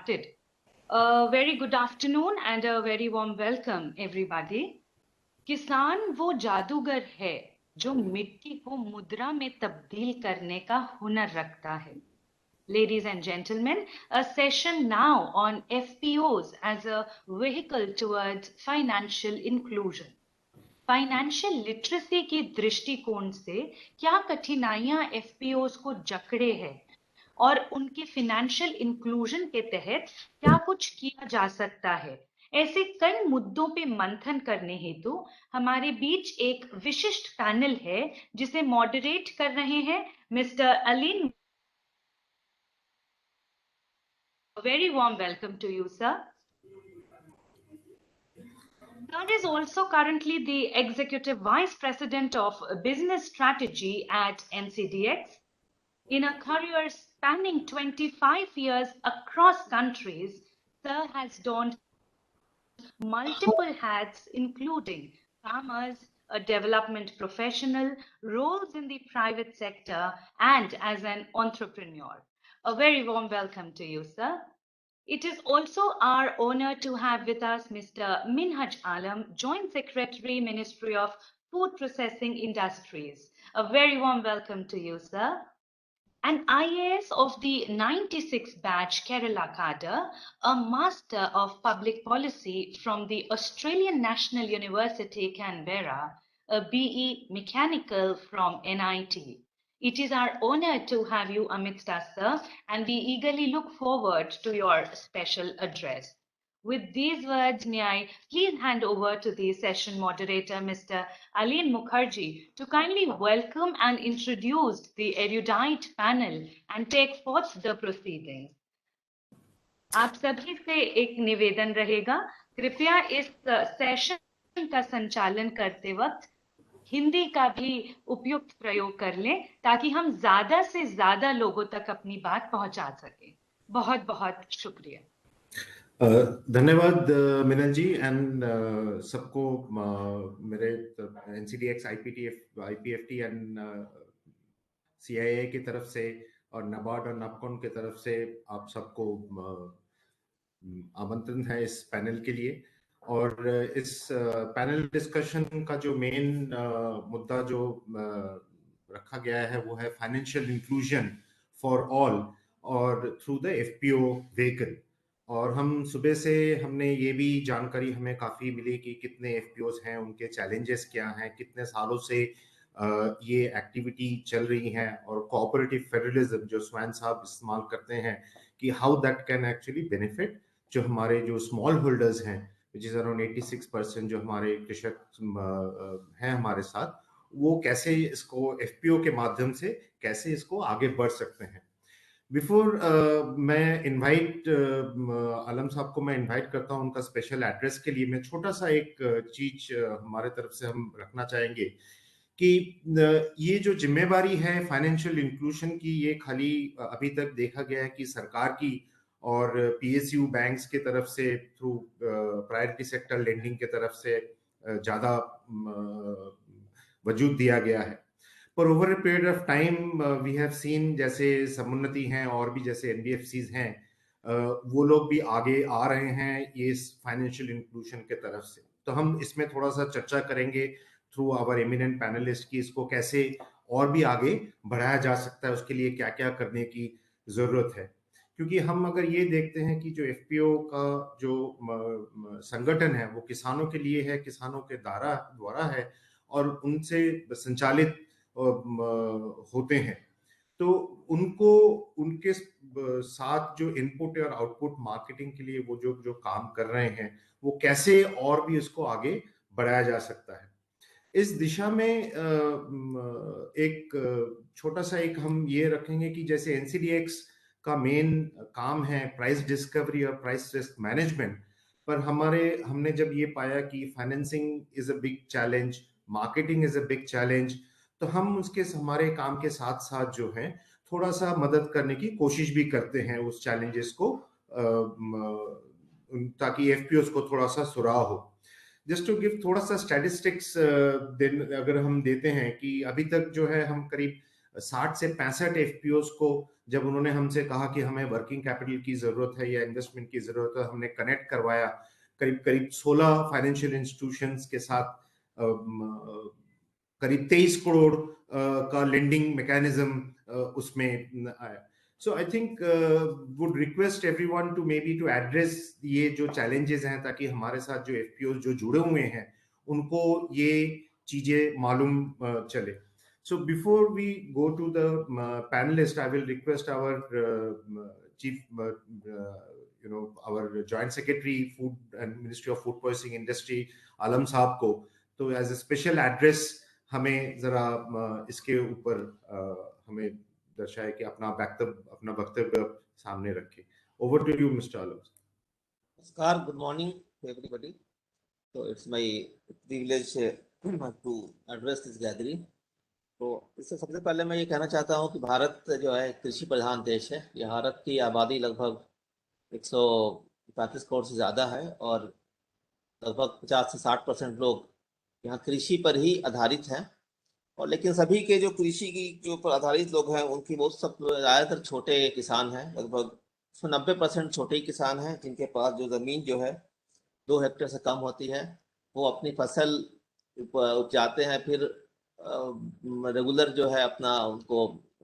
started. A very good afternoon and a very warm welcome, everybody. किसान वो जादूगर है जो मिट्टी को मुद्रा में तब्दील करने का हुनर रखता है. Ladies and gentlemen, a session now on FPOs as a vehicle towards financial inclusion. Financial literacy की दृष्टिकोण से क्या कठिनाइयां एफपीओज को जकड़े हैं और उनके फाइनेंशियल इंक्लूजन के तहत क्या कुछ किया जा सकता है, ऐसे कई मुद्दों पे मंथन करने हेतु हमारे बीच एक विशिष्ट पैनल है जिसे मॉडरेट कर रहे हैं mister Aleen. Very warm welcome to you sir. Sir is also currently the Executive Vice President of Business Strategy at NCDX. In a career spanning 25 years across countries, Sir has donned multiple hats, including farmers, a development professional, roles in the private sector, and as an entrepreneur. A very warm welcome to you, sir. It is also our honor to have with us Mr. Minhaj Alam, Joint Secretary, Ministry of Food Processing Industries. A very warm welcome to you, sir. An IAS of the 96 batch Kerala cadre, a Master of Public Policy from the Australian National University, Canberra, a BE Mechanical from NIT. It is our honor to have you amidst us, sir, and we eagerly look forward to your special address. With these words, may I please hand over to the session moderator, Mr. Aleen Mukherjee, to kindly welcome and introduce the erudite panel and take forth the proceedings. आप सभी से एक निवेदन रहेगा, कृपया इस session का संचालन करते वक्त हिंदी का भी उपयुक्त प्रयोग कर लें ताकि हम ज्यादा से ज्यादा लोगों तक अपनी बात पहुंचा सकें. बहुत बहुत शुक्रिया. धन्यवाद मिनल जी एंड सबको मेरे एनसीडीएक्स आईपीएफटी एंड सीआईए की तरफ से और नाबार्ड और नापकॉन की तरफ से आप सबको आमंत्रण है इस पैनल के लिए. और इस पैनल डिस्कशन का जो मेन मुद्दा जो रखा गया है वो है फाइनेंशियल इंक्लूजन फॉर ऑल और थ्रू द एफपीओ व्हीकल. और हम सुबह से हमने ये भी जानकारी हमें काफ़ी मिली कि कितने एफपीओज हैं, उनके चैलेंजेस क्या हैं, कितने सालों से ये एक्टिविटी चल रही है और कोऑपरेटिव फेडरलिज्म जो स्वयं साहब इस्तेमाल करते हैं कि how that can actually benefit जो हमारे जो स्मॉल होल्डर्स हैं विच इज़ अराउंड 86% जो हमारे कृषक हैं हमारे साथ, वो कैसे इसको एफपीओ के माध्यम से कैसे इसको आगे बढ़ सकते हैं. बिफोर मैं इनवाइट आलम साहब को मैं इनवाइट करता हूं उनका स्पेशल एड्रेस के लिए, मैं छोटा सा एक चीज हमारे तरफ से हम रखना चाहेंगे कि ये जो जिम्मेवारी है फाइनेंशियल इंक्लूजन की, ये खाली अभी तक देखा गया है कि सरकार की और पीएसयू बैंक्स के तरफ से थ्रू प्रायोरिटी सेक्टर लेंडिंग के तरफ से ज़्यादा वजूद दिया गया है. पर over a period of time we have seen जैसे समुन्नति हैं और भी जैसे एनबीएफसीज हैं वो लोग भी आगे आ रहे हैं ये फाइनेंशियल इंक्लूजन के तरफ से. तो हम इसमें थोड़ा सा चर्चा करेंगे थ्रू आवर एमिनेंट पैनलिस्ट की इसको कैसे और भी आगे बढ़ाया जा सकता है, उसके लिए क्या क्या करने की ज़रूरत है. क्योंकि हम अगर ये देखते हैं कि जो एफपीओ का जो संगठन है वो किसानों के लिए है, किसानों के द्वारा है और उनसे संचालित होते हैं, तो उनको उनके साथ जो इनपुट और आउटपुट मार्केटिंग के लिए वो जो काम कर रहे हैं वो कैसे और भी इसको आगे बढ़ाया जा सकता है. इस दिशा में एक छोटा सा एक हम ये रखेंगे कि जैसे एनसीडीएक्स का मेन काम है प्राइस डिस्कवरी और प्राइस रिस्क मैनेजमेंट, पर हमने जब ये पाया कि financing is a big challenge, marketing is a big challenge, तो हम उसके हमारे काम के साथ साथ जो है थोड़ा सा मदद करने की कोशिश भी करते हैं उस चैलेंजेस को ताकि एफपीओस को थोड़ा सा सुराह हो. जस्ट टू गिव थोड़ा सा स्टैटिस्टिक्स अगर हम देते हैं कि अभी तक जो है हम करीब 60 से 65 एफपीओस को जब उन्होंने हमसे कहा कि हमें वर्किंग कैपिटल की जरूरत है या इन्वेस्टमेंट की जरूरत है, हमने कनेक्ट करवाया करीब करीब 16 फाइनेंशियल इंस्टीट्यूशंस के साथ, करीब 23 करोड़ का लेंडिंग मैकेनिज्म उसमें आया। So I think would request everyone to maybe to address ये जो चैलेंजेस हैं, ताकि हमारे साथ जो एफपीओ जो जुड़े हुए हैं उनको ये चीजें मालूम चले। So before we go to the panelist, I will request our chief, our joint secretary, food and Ministry of Food Processing Industry, आलम साहब को, तो एज ए स्पेशल एड्रेस हमें जरा इसके ऊपर हमें दर्शाए कि अपना वक्तव्य सामने रखे। Over to you mister Alam. नमस्कार, गुड मॉर्निंग टू एवरीबॉडी। तो it's my privilege to address this gathering. तो इससे सबसे पहले मैं ये कहना चाहता हूँ कि भारत जो है कृषि प्रधान देश है। ये भारत की आबादी लगभग 135 करोड़ से ज़्यादा है और लगभग 50 से 60% लोग यहाँ कृषि पर ही आधारित हैं। और लेकिन सभी के जो कृषि की जो पर आधारित लोग हैं उनकी बहुत सब ज़्यादातर छोटे किसान हैं। लगभग 90% छोटे ही किसान हैं जिनके पास जो ज़मीन जो है 2 हेक्टेयर से कम होती है। वो अपनी फसल उपजाते हैं, फिर रेगुलर जो है अपना उनको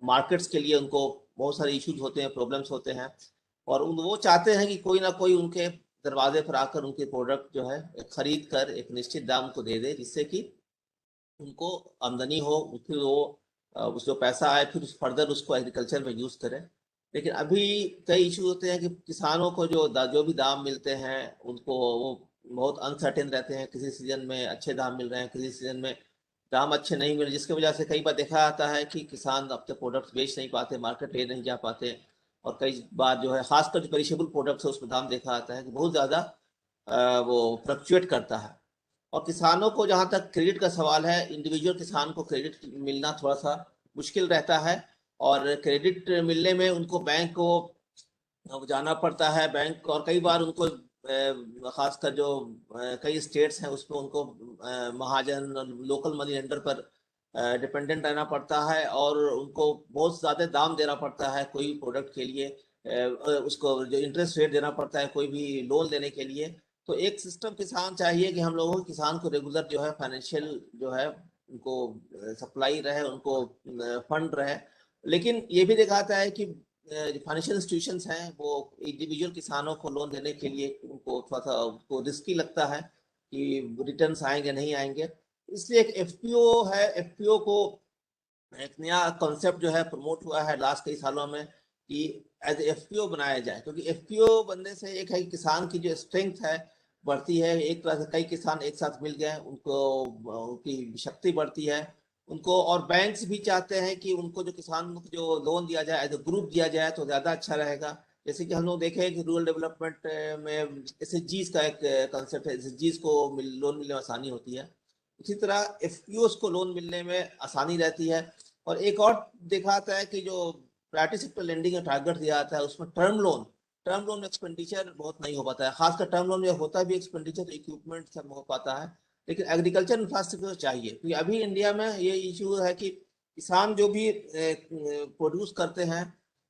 मार्केट्स के लिए उनको बहुत सारे इश्यूज होते हैं, प्रॉब्लम्स होते हैं, और वो चाहते हैं कि कोई ना कोई उनके दरवाजे पर आकर उनके प्रोडक्ट जो है खरीद कर एक निश्चित दाम को दे दे, जिससे कि उनको आमदनी हो, फिर वो उस जो पैसा आए फिर फर्दर उसको एग्रीकल्चर में यूज़ करें। लेकिन अभी कई इशू होते हैं कि किसानों को जो भी दाम मिलते हैं उनको वो बहुत अनसर्टेन रहते हैं। किसी सीजन में अच्छे दाम मिल रहे हैं, किसी सीजन में दाम अच्छे नहीं मिल रहे, जिसकी वजह से कई बार देखा जाता है कि किसान अपने प्रोडक्ट्स बेच नहीं पाते, मार्केट ले नहीं जा पाते। और कई बार जो है खासकर जो पेरिशेबल प्रोडक्ट्स है उसमें दाम देखा जाता है कि बहुत ज़्यादा वो फ्लक्चुएट करता है। और किसानों को जहाँ तक क्रेडिट का सवाल है, इंडिविजुअल किसान को क्रेडिट मिलना थोड़ा सा मुश्किल रहता है, और क्रेडिट मिलने में उनको बैंक को जाना पड़ता है। बैंक और कई बार उनको खासकर जो कई स्टेट्स हैं उसमें उनको महाजन लोकल मनी लेंडर पर डिपेंडेंट रहना पड़ता है, और उनको बहुत ज़्यादा दाम देना पड़ता है कोई प्रोडक्ट के लिए। उसको जो इंटरेस्ट रेट देना पड़ता है कोई भी लोन लेने के लिए। तो एक सिस्टम किसान चाहिए कि हम लोगों को किसान को रेगुलर जो है फाइनेंशियल जो है उनको सप्लाई रहे, उनको फंड रहे। लेकिन ये भी दिखाता है कि फाइनेंशियल इंस्टीट्यूशंस हैं वो इंडिविजुअल किसानों को लोन देने के लिए उनको थोड़ा सा उनको रिस्की लगता है कि रिटर्न्स आएंगे नहीं आएंगे। इसलिए एक एफपीओ है, एफपीओ को एक नया कॉन्सेप्ट जो है प्रमोट हुआ है लास्ट कई सालों में कि एज एफपीओ बनाया जाए, क्योंकि एफपीओ बनने से एक है कि किसान की जो स्ट्रेंथ है बढ़ती है। एक तरह से कई किसान एक साथ मिल गए, उनको उनकी शक्ति बढ़ती है उनको। और बैंक्स भी चाहते हैं कि उनको जो किसान को जो लोन दिया जाए एज ए ग्रुप दिया जाए तो ज़्यादा अच्छा रहेगा। जैसे कि हम लोग देखें कि रूरल डेवलपमेंट में एसएचजीज का एक कंसेप्ट है, एसएचजीज को लोन मिलने में आसानी होती है। इसी तरह एफपीओस को लोन मिलने में आसानी रहती है। और एक और देखा जाता है कि जो प्राइवेट सेक्टर लेंडिंग में टारगेट दिया जाता है उसमें टर्म लोन में एक्सपेंडिचर बहुत नहीं हो पाता है। खासकर टर्म लोन में होता भी एक्सपेंडिचर इक्विपमेंट सब हो पाता है, लेकिन एग्रीकल्चर इंफ्रास्ट्रक्चर चाहिए। क्योंकि अभी इंडिया में ये इशू है कि किसान जो भी प्रोड्यूस करते हैं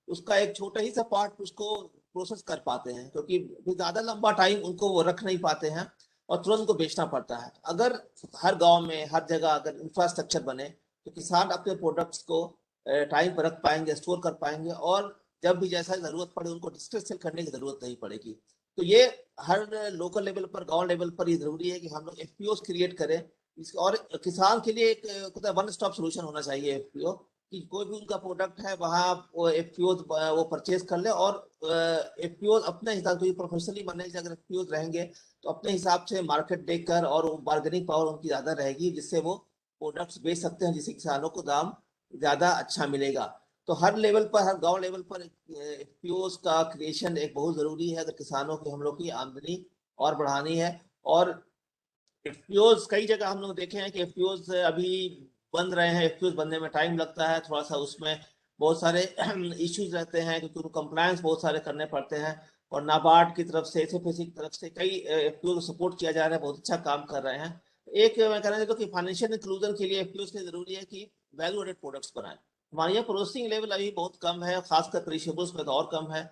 उसका एक छोटा ही सा पार्ट उसको प्रोसेस कर पाते हैं, क्योंकि ज़्यादा लंबा टाइम उनको वो रख नहीं पाते हैं और तुरंत को बेचना पड़ता है। अगर हर गांव में हर जगह अगर इंफ्रास्ट्रक्चर बने तो किसान अपने प्रोडक्ट्स को टाइम पर रख पाएंगे, स्टोर कर पाएंगे, और जब भी जैसा जरूरत पड़े उनको डिस्ट्रेस सेल करने की जरूरत नहीं पड़ेगी। तो ये हर लोकल लेवल पर, गांव लेवल पर ये जरूरी है कि हम लोग एफपीओ क्रिएट करें। और किसान के लिए एक वन स्टॉप सोल्यूशन होना चाहिए एफपीओ, कि कोई भी उनका प्रोडक्ट है वहाँ वो एफपीओ वो परचेज कर ले, और एफपीओ अपने हिसाब से प्रोफेशनली मैनेज अगर एफपीओ रहेंगे तो अपने हिसाब से मार्केट देखकर और बार्गेनिंग पावर उनकी ज़्यादा रहेगी, जिससे वो प्रोडक्ट्स बेच सकते हैं, जिससे किसानों को दाम ज़्यादा अच्छा मिलेगा। तो हर लेवल पर, हर गांव लेवल पर एफपीओस का क्रिएशन एक बहुत ज़रूरी है अगर किसानों की हम लोग की आमदनी और बढ़ानी है। और एफपीओस कई जगह हम लोग देखे हैं कि एफपीओस अभी बन रहे हैं, एफपीओस बनने में टाइम लगता है थोड़ा सा, उसमें बहुत सारे इश्यूज रहते हैं क्योंकि उनको कंप्लायंस बहुत सारे करने पड़ते हैं। और नाबार्ड की तरफ से, एसएफएसी की तरफ से कई एफपीओ को सपोर्ट किया जा रहा है, बहुत अच्छा काम कर रहे हैं। एक मैं कहना चाहता हूँ कि फाइनेंशियल इंक्लूजन के लिए एफपीओ के जरूरी है कि वैल्यू एडेड प्रोडक्ट्स बनाएं। हमारे यहाँ प्रोसेसिंग लेवल अभी बहुत कम है, खासकर पेरिशेबल्स में तो और कम है।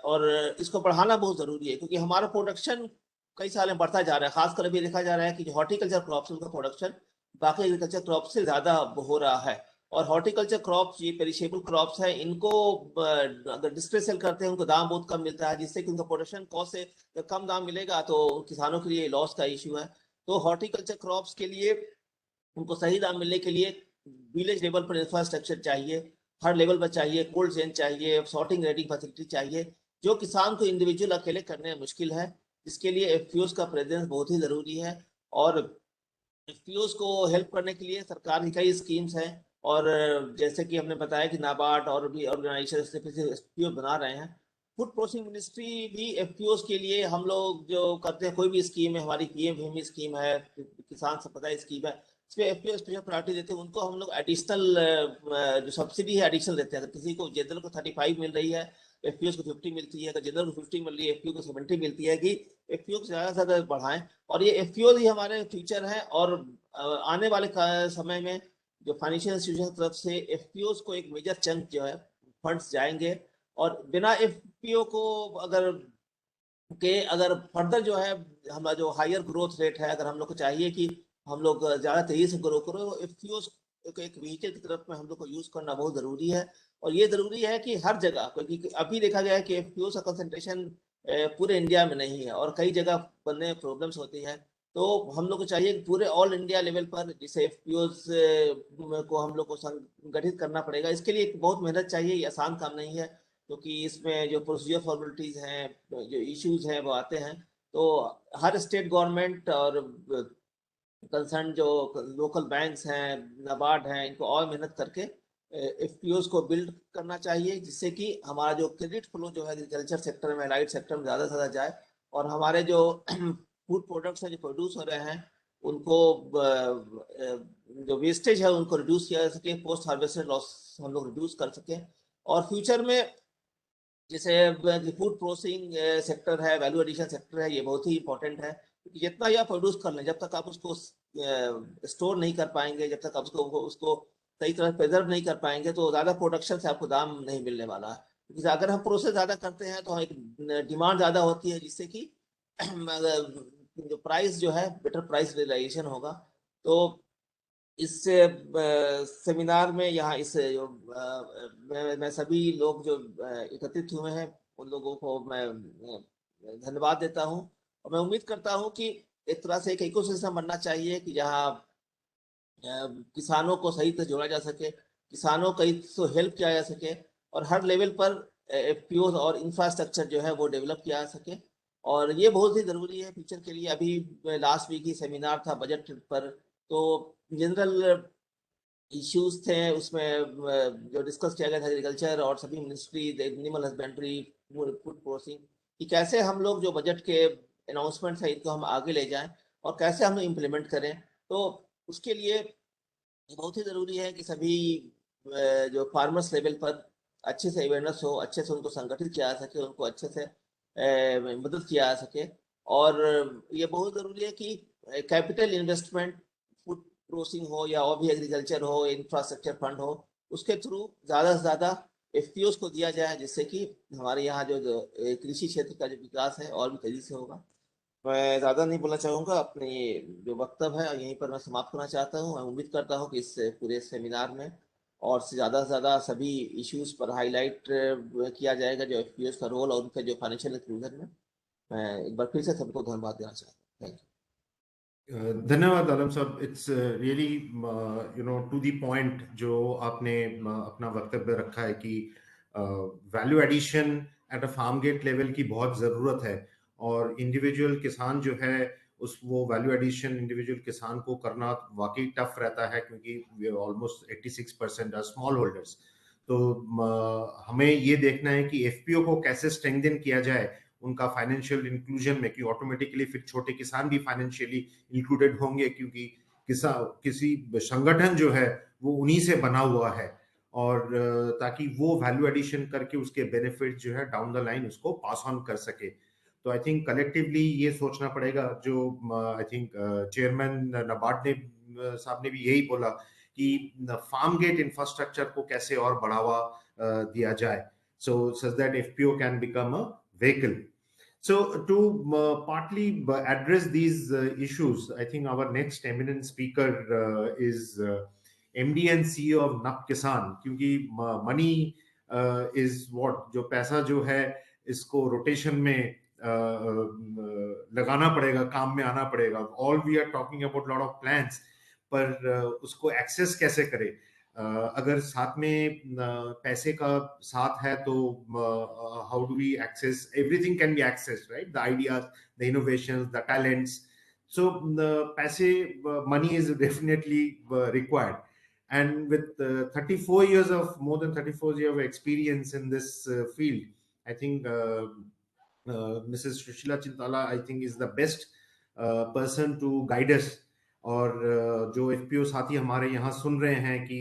और इसको बढ़ाना बहुत जरूरी है, क्योंकि हमारा प्रोडक्शन कई साल में बढ़ता जा रहा है। खासकर अभी देखा जा रहा है कि जो हॉर्टिकल्चर क्रॉप्स उनका प्रोडक्शन बाकी एग्रीकल्चर क्रॉप से ज्यादा हो रहा है। और हॉर्टिकल्चर क्रॉप्स, ये पेरिशेबल क्रॉप्स है, इनको अगर डिस्ट्रेस सेल करते हैं उनको दाम बहुत कम मिलता है, जिससे कि उनका प्रोडक्शन कॉस्ट से कम दाम मिलेगा तो किसानों के लिए लॉस का इश्यू है। तो हॉर्टिकल्चर क्रॉप्स के लिए उनको सही दाम मिलने के लिए विलेज लेवल पर इंफ्रास्ट्रक्चर चाहिए, हर लेवल पर चाहिए, कोल्ड चेन चाहिए, सॉर्टिंग रेडिंग फैसिलिटी चाहिए, जो किसान को इंडिविजुअल अकेले करने में मुश्किल है। इसके लिए एफपीओस का प्रेजेंस बहुत ही जरूरी है। और एफपीओस को हेल्प करने के लिए सरकार की कई स्कीम्स हैं। और जैसे कि हमने बताया कि नाबार्ड और भी ऑर्गेनाइजेशन एफपीओ बना रहे हैं। फूड प्रोसेसिंग मिनिस्ट्री भी एफपीओस के लिए, हम लोग जो करते हैं, कोई भी स्कीम है, हमारी पीएम स्कीम है, किसान संपदा स्कीम है, इसमें एफपीओ स्पेशल प्रायोरिटी देते हैं उनको। हम लोग एडिशनल जो सब्सिडी है एडिशनल देते हैं। अगर किसी को जनरल को 35 मिल रही है, एफपीओ को 50 मिलती है। अगर जनरल को 50 मिल रही है, एफपीओ को 70 मिलती है, कि एफपीओ को ज्यादा से ज्यादा बढ़ाएं। और ये एफपीओ ही हमारे फ्यूचर है। और आने वाले समय में जो फाइनेंशियल इंस्टीट्यूशन की तरफ से एफपीओ को एक मेजर चंक जो है फंड्स जाएंगे। और बिना एफपीओ को अगर फर्दर जो है हमारा जो हायर ग्रोथ रेट है, अगर हम लोग को चाहिए कि हम लोग ज्यादा तेजी से ग्रो करो, एफपीओ को एक व्हीकल की तरफ में हम लोग को यूज करना बहुत जरूरी है। और ये जरूरी है कि हर जगह, क्योंकि अभी देखा गया है कि एफपीओ का कंसंट्रेशन पूरे इंडिया में नहीं है और कई जगह बनने में प्रॉब्लम्स होती है। तो हम लोग को चाहिए कि पूरे ऑल इंडिया लेवल पर जिसे एफपीओ को हम लोग को संगठित करना पड़ेगा। इसके लिए बहुत मेहनत चाहिए, ये आसान काम नहीं है, क्योंकि इसमें जो प्रोसीजर फॉर्मेलिटीज हैं, जो इश्यूज हैं, वो आते हैं। तो हर स्टेट गवर्नमेंट और कंसर्न जो लोकल बैंक्स हैं, नाबार्ड हैं, इनको और मेहनत करके एफपीओ को बिल्ड करना चाहिए, जिससे कि हमारा जो क्रेडिट फ्लो जो है एग्रीकल्चर सेक्टर में, लाइट सेक्टर में ज़्यादा से ज़्यादा जाए। और हमारे जो फूड प्रोडक्ट्स हैं जो प्रोड्यूस हो रहे हैं, उनको जो वेस्टेज है उनको रिड्यूस किया जा सके, पोस्ट हार्वेस्टेड लॉस हम लोग रिड्यूस कर सकें। और फ्यूचर में जैसे फूड प्रोसेसिंग सेक्टर है, वैल्यू एडिशन सेक्टर है, ये बहुत ही इंपॉर्टेंट है। क्योंकि जितना ही आप प्रोड्यूस कर लें, जब तक आप उसको स्टोर नहीं कर पाएंगे, जब तक आप उसको सही तरह प्रिजर्व नहीं कर पाएंगे, तो ज़्यादा प्रोडक्शन से आपको दाम नहीं मिलने वाला है। क्योंकि अगर हम प्रोसेस ज़्यादा करते हैं तो एक डिमांड ज़्यादा होती है, जिससे कि जो प्राइस जो है, बेटर प्राइस रियलाइजेशन होगा। तो इस सेमिनार में यहाँ इस जो मैं सभी लोग जो एकत्रित हुए हैं, उन लोगों को मैं धन्यवाद देता हूँ। और मैं उम्मीद करता हूँ कि एक तरह से एक इकोसिस्टम बनना चाहिए कि जहाँ किसानों को सही से जोड़ा जा सके, किसानों को हेल्प किया जा सके, और हर लेवल पर एफपीओ और इंफ्रास्ट्रक्चर जो है वो डेवलप किया जा सके। और ये बहुत ही ज़रूरी है फ्यूचर के लिए। अभी लास्ट वीक ही सेमिनार था बजट पर, तो जनरल इश्यूज थे उसमें जो डिस्कस किया गया था एग्रीकल्चर और सभी ministry, animal husbandry, food processing, कि कैसे हम लोग जो बजट के अनाउंसमेंट्स है इनको हम आगे ले जाएं और कैसे हम लोग इम्प्लीमेंट करें। तो उसके लिए बहुत ही ज़रूरी है कि सभी जो फार्मर्स लेवल पर अच्छे से अवेयरनेस हो, अच्छे से उनको संगठित किया जा सके, उनको अच्छे से मदद किया जा सके। और ये बहुत ज़रूरी है कि कैपिटल इन्वेस्टमेंट, फूड प्रोसेसिंग हो या और भी एग्रीकल्चर हो, इंफ्रास्ट्रक्चर फंड हो, उसके थ्रू ज़्यादा से ज़्यादा एफपीओ को दिया जाए, जिससे कि हमारे यहाँ जो कृषि क्षेत्र का जो विकास है और भी तेजी से होगा। मैं ज़्यादा नहीं बोलना चाहूँगा, अपनी जो वक्तव्य है यहीं पर मैं समाप्त करना चाहता हूँ। मैं उम्मीद करता हूँ कि इस पूरे सेमिनार में और से ज़्यादा सभी इश्यूज पर हाईलाइट किया जाएगा, जो एफपीओ का रोल और उनका जो फाइनेंशियल इंक्लूजन में। मैं एक बार फिर से सबको धन्यवाद देना चाहता हूँ। Thank you. धन्यवाद आलम साहब, it's really to the point जो आपने अपना वक्तव्य रखा है कि value addition at a farm gate level की बहुत ज़रूरत है। और इंडिविजुअल किसान जो है वो वैल्यू एडिशन इंडिविजुअल किसान को करना वाकई टफ रहता है, क्योंकि ऑलमोस्ट 86% आर स्मॉल होल्डर्स। तो हमें ये देखना है कि एफपीओ को कैसे स्ट्रेंथन किया जाए उनका फाइनेंशियल इंक्लूजन में, कि ऑटोमेटिकली फिर छोटे किसान भी फाइनेंशियली इंक्लूडेड होंगे, क्योंकि किसी संगठन जो है वो उन्हीं से बना हुआ है। और ताकि वो वैल्यू एडिशन करके उसके बेनिफिट जो है डाउन द लाइन उसको पास ऑन कर सके। तो आई थिंक कलेक्टिवली ये सोचना पड़ेगा, जो आई थिंक चेयरमैन नाबार्ड ने साहब ने भी यही बोला कि फार्म गेट इंफ्रास्ट्रक्चर को कैसे और बढ़ावा दिया जाए, so such that FPO can become a vehicle. So to partly address these issues, I think our next eminent speaker is MD and CEO of NAP Kisan, क्योंकि money is what, जो पैसा जो है इसको रोटेशन में लगाना पड़ेगा, काम में आना पड़ेगा. All we are talking about lot of plans, पर उसको एक्सेस कैसे करें. अगर साथ में पैसे का साथ है तो how do we access, everything can be access, right, the ideas, the innovations, the talents. So पैसे, money is definitely required. And with 34 years of, more than 34 years of experience in this field, I think Mrs. Shushila Chintala, I think, is the best person to guide us. और जो FPO साथी हमारे यहाँ सुन रहे हैं कि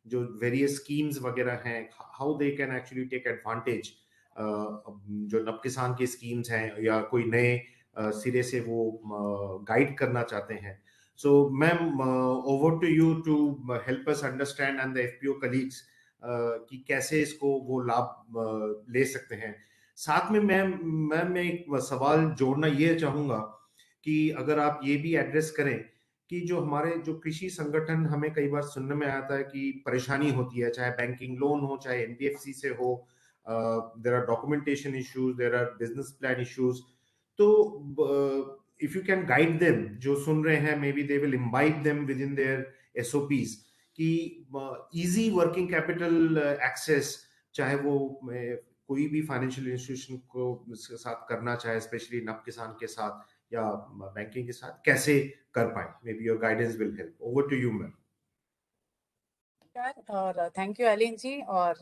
जो various schemes वगैरह हैं, how they can actually take advantage, जो नप किसान की स्कीम्स हैं या कोई नए सिरे से वो गाइड करना चाहते हैं. So ma'am, over to you to help us understand and the FPO colleagues कि कैसे इसको वो लाभ ले सकते हैं. साथ में मैं एक सवाल जोड़ना ये चाहूंगा कि अगर आप ये भी एड्रेस करें कि जो हमारे जो कृषि संगठन, हमें कई बार सुनने में आता है कि परेशानी होती है, चाहे बैंकिंग लोन हो, चाहे एनबीएफसी से हो, there are documentation issues, there are business plan issues. तो if you can guide them, जो सुन रहे हैं, maybe they will imbibe them within their SOPs, कि इजी वर्किंग कैपिटल एक्सेस, चाहे वो कोई भी फाइनेंशियल इंस्टीट्यूशन को साथ करना चाहे, स्पेशली नप किसान के साथ या बैंकिंग के साथ, कैसे कर पाए. Maybe your guidance will help. Over to you ma'am. और थैंक यू अलीन जी, और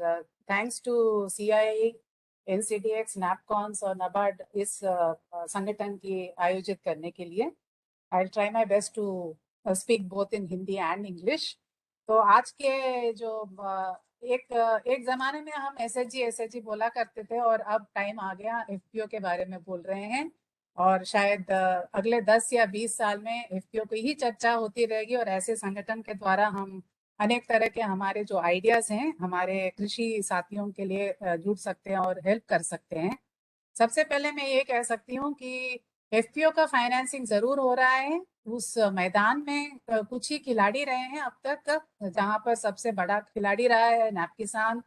thanks to CII, NCDX, NAPCONS और NABARD इस संगठन की आयोजित करने के लिए. I will try my best to speak both in Hindi and English. तो आज के जो एक ज़माने में हम SHG बोला करते थे, और अब टाइम आ गया FPO के बारे में बोल रहे हैं. और शायद अगले 10 या 20 साल में FPO की ही चर्चा होती रहेगी, और ऐसे संगठन के द्वारा हम अनेक तरह के हमारे जो आइडियाज़ हैं हमारे कृषि साथियों के लिए जुड़ सकते हैं और हेल्प कर सकते हैं. सबसे पहले मैं ये कह सकती हूँ कि FPO का फाइनेंसिंग ज़रूर हो रहा है. उस मैदान में कुछ ही खिलाड़ी रहे हैं अब तक, जहाँ पर सबसे बड़ा खिलाड़ी रहा है नैप किसान,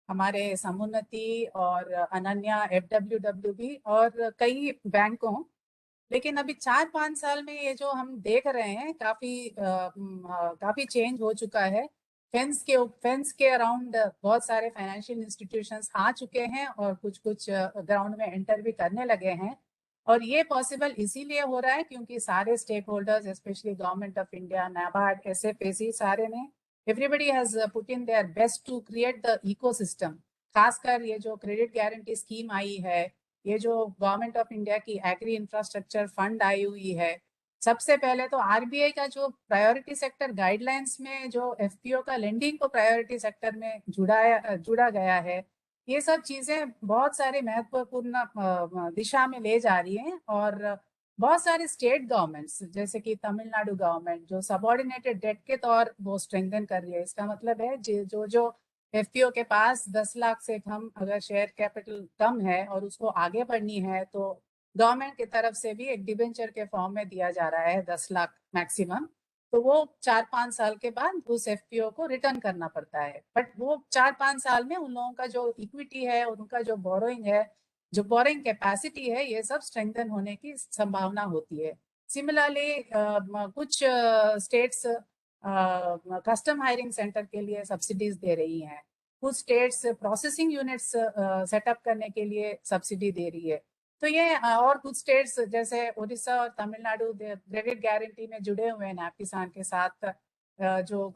हमारे समुन्नति और अनन्या, FWWB और कई बैंकों. लेकिन अभी 4-5 साल में ये जो हम देख रहे हैं काफ़ी चेंज हो चुका है. फेंस के अराउंड बहुत सारे फाइनेंशियल इंस्टीट्यूशंस आ चुके हैं और कुछ ग्राउंड में एंटर भी करने लगे हैं. और ये पॉसिबल इसीलिए हो रहा है क्योंकि सारे stakeholders, specially government of India, NABARD, SFAC, सारे ने, everybody has put in their best to create the ecosystem. खासकर ये जो क्रेडिट गारंटी स्कीम आई है, ये जो गवर्नमेंट ऑफ इंडिया की एग्री इंफ्रास्ट्रक्चर फंड आई हुई है, सबसे पहले तो RBI का जो प्रायोरिटी सेक्टर गाइडलाइंस में जो FPO का लेंडिंग को प्रायोरिटी सेक्टर में जुड़ा गया है, ये सब चीज़ें बहुत सारी महत्वपूर्ण दिशा में ले जा रही हैं. और बहुत सारे स्टेट गवर्नमेंट्स जैसे कि तमिलनाडु गवर्नमेंट जो सबऑर्डिनेटेड डेट के तौर वो स्ट्रेंथन कर रही है. इसका मतलब है जो FPO के पास 10 लाख से कम अगर शेयर कैपिटल कम है और उसको आगे बढ़नी है, तो गवर्नमेंट की तरफ से भी एक डिबेंचर के फॉर्म में दिया जा रहा है 10 लाख मैक्सिमम. तो वो 4-5 साल के बाद उस FPO को रिटर्न करना पड़ता है. बट वो 4-5 साल में उन लोगों का जो इक्विटी है, उनका जो बोरोइंग है, जो बोरिंग कैपेसिटी है, ये सब स्ट्रेंथन होने की संभावना होती है. सिमिलरली कुछ स्टेट्स कस्टम हायरिंग सेंटर के लिए सब्सिडीज दे रही हैं, कुछ स्टेट्स प्रोसेसिंग यूनिट्स सेटअप करने के लिए सब्सिडी दे रही है. तो ये और कुछ स्टेट्स जैसे उड़ीसा और तमिलनाडु क्रेडिट गारंटी में जुड़े हुए हैं नैप किसान के साथ, जो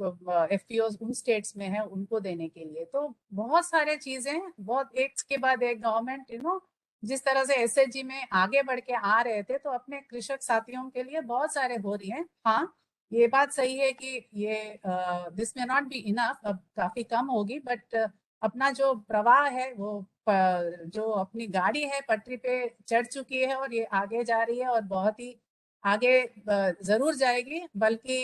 FPOs उन स्टेट्स में है उनको देने के लिए. तो बहुत सारे चीज़ें, बहुत एक के बाद एक गवर्नमेंट जिस तरह से SHG में आगे बढ़ के आ रहे थे, तो अपने कृषक साथियों के लिए बहुत सारे हो रही हैं. हाँ, ये बात सही है कि ये this may not be enough, अब काफ़ी कम होगी, बट अपना जो प्रवाह है वो जो अपनी गाड़ी है पटरी पे चढ़ चुकी है और ये आगे जा रही है और बहुत ही आगे जरूर जाएगी। बल्कि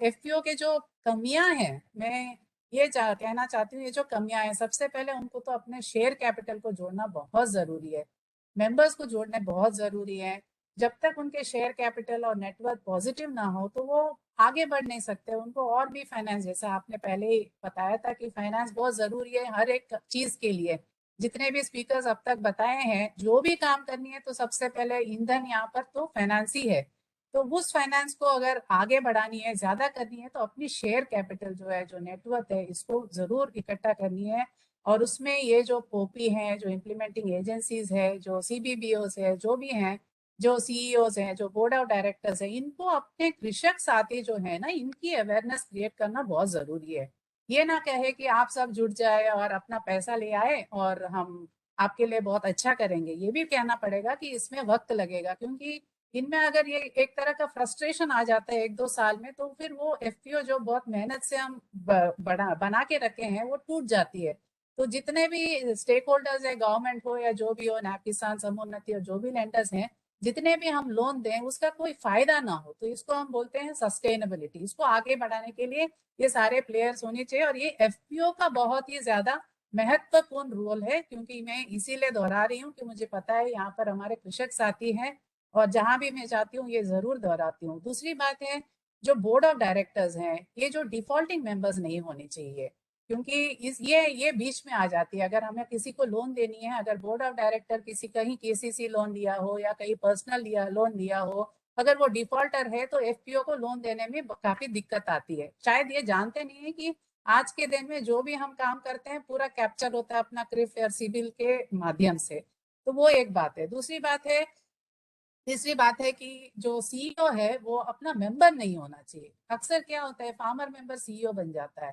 एफपीओ के जो कमियां हैं, मैं ये कहना चाहती हूँ, ये जो कमियां हैं, सबसे पहले उनको तो अपने शेयर कैपिटल को जोड़ना बहुत जरूरी है, मेंबर्स को जोड़ने बहुत जरूरी है। जब तक उनके शेयर कैपिटल और नेटवर्क पॉजिटिव ना हो तो वो आगे बढ़ नहीं सकते। उनको और भी फाइनेंस, जैसा आपने पहले ही बताया था कि फाइनेंस बहुत जरूरी है हर एक चीज के लिए। जितने भी स्पीकर्स अब तक बताए हैं, जो भी काम करनी है तो सबसे पहले ईंधन यहाँ पर तो फाइनेंस ही है। तो उस फाइनेंस को अगर आगे बढ़ानी है, ज्यादा करनी है, तो अपनी शेयर कैपिटल जो है, जो नेटवर्क है, इसको जरूर इकट्ठा करनी है। और उसमें ये जो पोपी हैं, जो इम्प्लीमेंटिंग एजेंसीज है, जो सीबीबीओस है, जो भी हैं, जो सीईओज हैं, जो बोर्ड ऑफ डायरेक्टर्स हैं, इनको अपने कृषक साथी जो है ना, इनकी अवेयरनेस क्रिएट करना बहुत जरूरी है। ये ना कहे कि आप सब जुट जाए और अपना पैसा ले आए और हम आपके लिए बहुत अच्छा करेंगे। ये भी कहना पड़ेगा कि इसमें वक्त लगेगा, क्योंकि इनमें अगर ये एक तरह का फ्रस्ट्रेशन आ जाता है 1-2 साल में, तो फिर वो एफपीओ जो बहुत मेहनत से हम बना के रखे हैं, वो टूट जाती है। तो जितने भी स्टेक होल्डर्स है, गवर्नमेंट हो या जो भी हो, नैप किसान, समोन्नति और जो भी लेंडर्स हैं, जितने भी हम लोन दें उसका कोई फायदा ना हो, तो इसको हम बोलते हैं सस्टेनेबिलिटी। इसको आगे बढ़ाने के लिए ये सारे प्लेयर्स होने चाहिए। और ये एफपीओ का बहुत ही ज्यादा महत्वपूर्ण रोल है, क्योंकि मैं इसीलिए दोहरा रही हूँ कि मुझे पता है यहाँ पर हमारे कृषक साथी हैं, और जहां भी मैं जाती हूँ ये जरूर दोहराती हूँ। दूसरी बात है, जो बोर्ड ऑफ डायरेक्टर्स हैं, ये जो डिफॉल्टिंग मेंबर्स नहीं होने चाहिए, क्योंकि इस ये बीच में आ जाती है। अगर हमें किसी को लोन देनी है, अगर बोर्ड ऑफ डायरेक्टर किसी कहीं केसीसी लोन लिया हो या कहीं पर्सनल लोन लिया हो, अगर वो डिफॉल्टर है तो एफपीओ को लोन देने में काफी दिक्कत आती है। शायद ये जानते नहीं है कि आज के दिन में जो भी हम काम करते हैं पूरा कैप्चर होता है अपना क्रिफ या सिबिल के माध्यम से। तो वो एक बात है। तीसरी बात है कि जो सीईओ है वो अपना मेंबर नहीं होना चाहिए। अक्सर क्या होता है, फार्मर मेंबर सीईओ बन जाता है,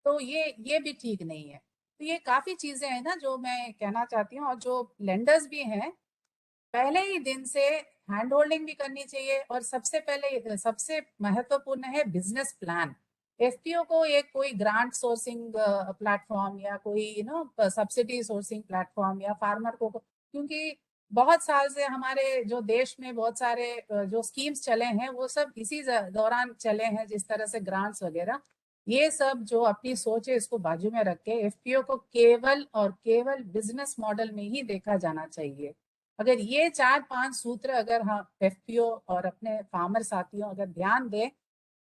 तो ये भी ठीक नहीं है। तो ये काफी चीजें हैं ना जो मैं कहना चाहती हूँ। और जो लेंडर्स भी हैं, पहले ही दिन से हैंड होल्डिंग भी करनी चाहिए। और सबसे पहले सबसे महत्वपूर्ण है बिजनेस प्लान। एफपीओ को एक कोई ग्रांट सोर्सिंग प्लेटफॉर्म या कोई सब्सिडी सोर्सिंग प्लेटफॉर्म या फार्मर को, क्योंकि बहुत साल से हमारे जो देश में बहुत सारे जो स्कीम्स चले हैं वो सब इसी दौरान चले हैं, जिस तरह से ग्रांट्स वगैरह। ये सब जो अपनी सोच है इसको बाजू में रख के एफपीओ को केवल और केवल बिजनेस मॉडल में ही देखा जाना चाहिए। अगर ये 4-5 सूत्र अगर हम एफपीओ और अपने फार्मर साथियों अगर ध्यान दें,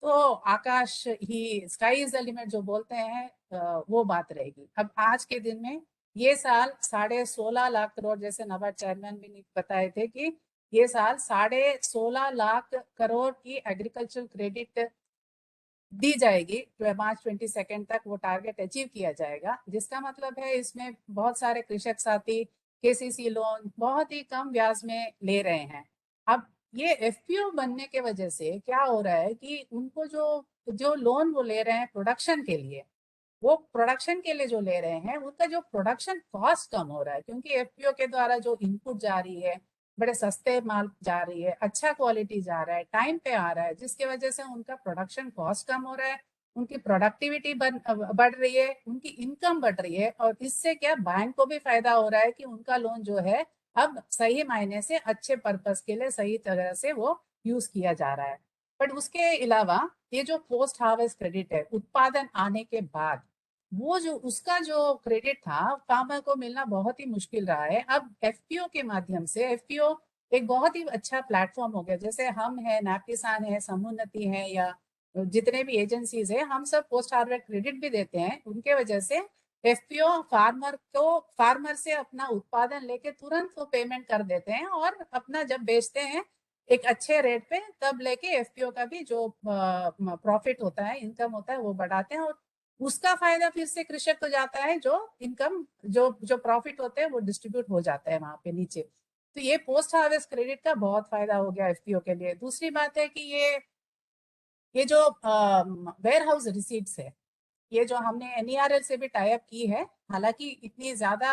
तो आकाश ही, स्काई इज द लिमिट जो बोलते हैं, वो बात रहेगी। अब आज के दिन में ये साल 16.5 लाख करोड़, जैसे नबार्ड चेयरमैन भी बताए थे कि ये साल 16.5 लाख करोड़ की एग्रीकल्चर क्रेडिट दी जाएगी। मार्च 22 तक वो टारगेट अचीव किया जाएगा, जिसका मतलब है इसमें बहुत सारे कृषक साथी केसीसी लोन बहुत ही कम ब्याज में ले रहे हैं। अब ये एफपीओ बनने के वजह से क्या हो रहा है कि उनको जो जो लोन वो ले रहे हैं प्रोडक्शन के लिए, वो प्रोडक्शन के लिए जो ले रहे हैं उनका जो प्रोडक्शन कॉस्ट कम हो रहा है, क्योंकि एफपीओ के द्वारा जो इनपुट जा रही है, बड़े सस्ते माल जा रही है, अच्छा क्वालिटी जा रहा है, टाइम पे आ रहा है, जिसकी वजह से उनका प्रोडक्शन कॉस्ट कम हो रहा है, उनकी प्रोडक्टिविटी बढ़ रही है, उनकी इनकम बढ़ रही है। और इससे क्या, बैंक को भी फायदा हो रहा है कि उनका लोन जो है अब सही मायने से अच्छे पर्पस के लिए सही तरह से वो यूज किया जा रहा है। बट उसके अलावा ये जो पोस्ट हार्वेस्ट क्रेडिट है, उत्पादन आने के बाद, वो जो उसका जो क्रेडिट था फार्मर को मिलना बहुत ही मुश्किल रहा है। अब एफपीओ के माध्यम से, एफपीओ एक बहुत ही अच्छा प्लेटफॉर्म हो गया। जैसे हम हैं, नैप किसान है, समोन्नति है, या जितने भी एजेंसीज है, हम सब पोस्ट हार्वेस्ट क्रेडिट भी देते हैं। उनके वजह से एफपीओ फार्मर से अपना उत्पादन लेके तुरंत वो पेमेंट कर देते हैं, और अपना जब बेचते हैं एक अच्छे रेट पे, तब लेके एफपीओ का भी जो प्रॉफिट होता है, इनकम होता है, वो बढ़ाते हैं। और उसका फायदा फिर से कृषक को जाता है, जो इनकम जो प्रॉफिट होते हैं वो डिस्ट्रीब्यूट हो जाता है वहां पे नीचे। तो ये पोस्ट हार्वेस्ट क्रेडिट का बहुत फायदा हो गया एफपीओ के लिए। दूसरी बात है कि ये जो वेयर हाउस रिसीट्स है, ये जो हमने एनईआरएल से भी टाई अप की है, हालांकि इतनी ज्यादा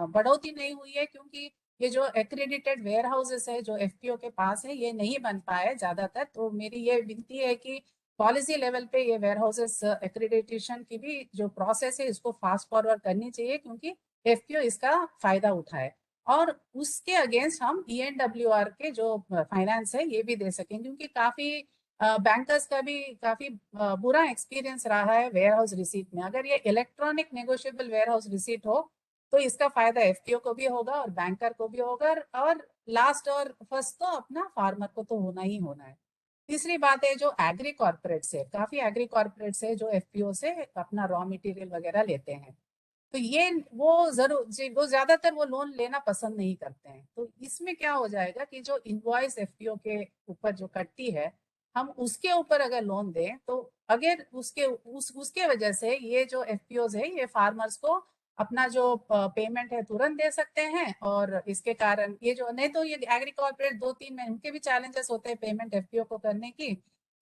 बढ़ोतरी नहीं हुई है, क्योंकि ये जो एक्रेडिटेड वेयर हाउसेस है जो एफपीओ के पास है, ये नहीं बन पाए ज्यादातर। तो मेरी ये विनती है कि पॉलिसी लेवल पे ये वेयर हाउसेस एक्रेडिटेशन की भी जो प्रोसेस है इसको फास्ट फॉरवर्ड करनी चाहिए, क्योंकि एफपीओ इसका फायदा उठाए। और उसके अगेंस्ट हम ENWR के जो फाइनेंस है ये भी दे सकें, क्योंकि काफी बैंकर्स का भी काफी बुरा एक्सपीरियंस रहा है वेयर हाउस रिसीट में। अगर ये electronic negotiable warehouse receipt हो तो इसका फायदा FPO को भी होगा और बैंकर को भी होगा, और लास्ट और फर्स्ट तो अपना फार्मर को तो होना ही होना है। तीसरी बात है जो एग्री कॉर्पोरेट्स है, काफी एग्री कॉर्पोरेट्स है जो FPO से अपना रॉ मटेरियल वगैरह लेते हैं, तो ये वो ज्यादातर वो लोन लेना पसंद नहीं करते हैं। तो इसमें क्या हो जाएगा कि जो इनवॉइस FPO के ऊपर जो कटती है, हम उसके ऊपर अगर लोन दें तो अगर उसके वजह से ये जो FPOs है ये फार्मर्स को अपना जो पेमेंट है तुरंत दे सकते हैं, और इसके कारण ये जो नहीं तो ये एग्री कॉर्पोरेट 2-3 में उनके भी चैलेंजेस होते हैं पेमेंट FPO को करने की,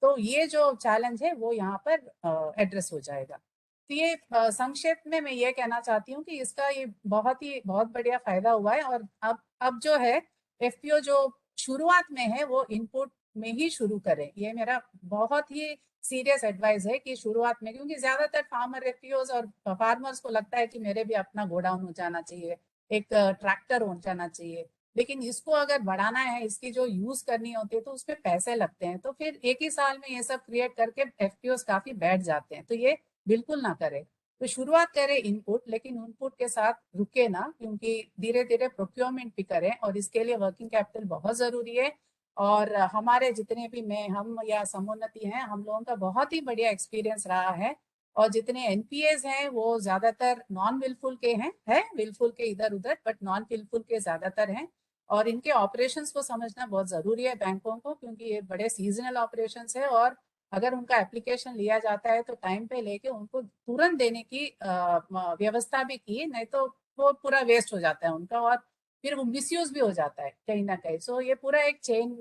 तो ये जो चैलेंज है वो यहाँ पर एड्रेस हो जाएगा। तो ये संक्षेप में मैं ये कहना चाहती हूँ कि इसका ये बहुत बढ़िया फायदा हुआ है। और अब जो है FPO जो शुरुआत में है वो इनपुट में ही शुरू करें, ये मेरा बहुत ही सीरियस एडवाइस है कि शुरुआत में, क्योंकि ज्यादातर फार्मर FPOs और फार्मर्स को लगता है कि मेरे भी अपना गोडाउन हो जाना चाहिए, एक ट्रैक्टर हो जाना चाहिए, लेकिन इसको अगर बढ़ाना है, इसकी जो यूज करनी होती है तो उसमें पैसे लगते हैं, तो फिर एक ही साल में ये सब क्रिएट करके FPOs काफी बैठ जाते हैं, तो ये बिल्कुल ना करें। तो शुरुआत करें इनपुट, लेकिन इनपुट के साथ रुके ना, क्योंकि धीरे धीरे प्रोक्योरमेंट भी करें, और इसके लिए वर्किंग कैपिटल बहुत जरूरी है। और हमारे जितने भी हम या समुन्नति हैं, हम लोगों का बहुत ही बढ़िया एक्सपीरियंस रहा है, और जितने NPAs हैं वो ज्यादातर नॉन विलफुल के है विलफुल के इधर उधर, बट नॉन विलफुल के ज्यादातर हैं। और इनके ऑपरेशंस को समझना बहुत जरूरी है बैंकों को, क्योंकि ये बड़े सीजनल ऑपरेशंस है, और अगर उनका एप्लीकेशन लिया जाता है तो टाइम पे लेके उनको तुरंत देने की व्यवस्था भी की, नहीं तो वो पूरा वेस्ट हो जाता है उनका, और फिर वो मिसयूज भी हो जाता है कहीं ना कहीं। सो ये पूरा एक चेन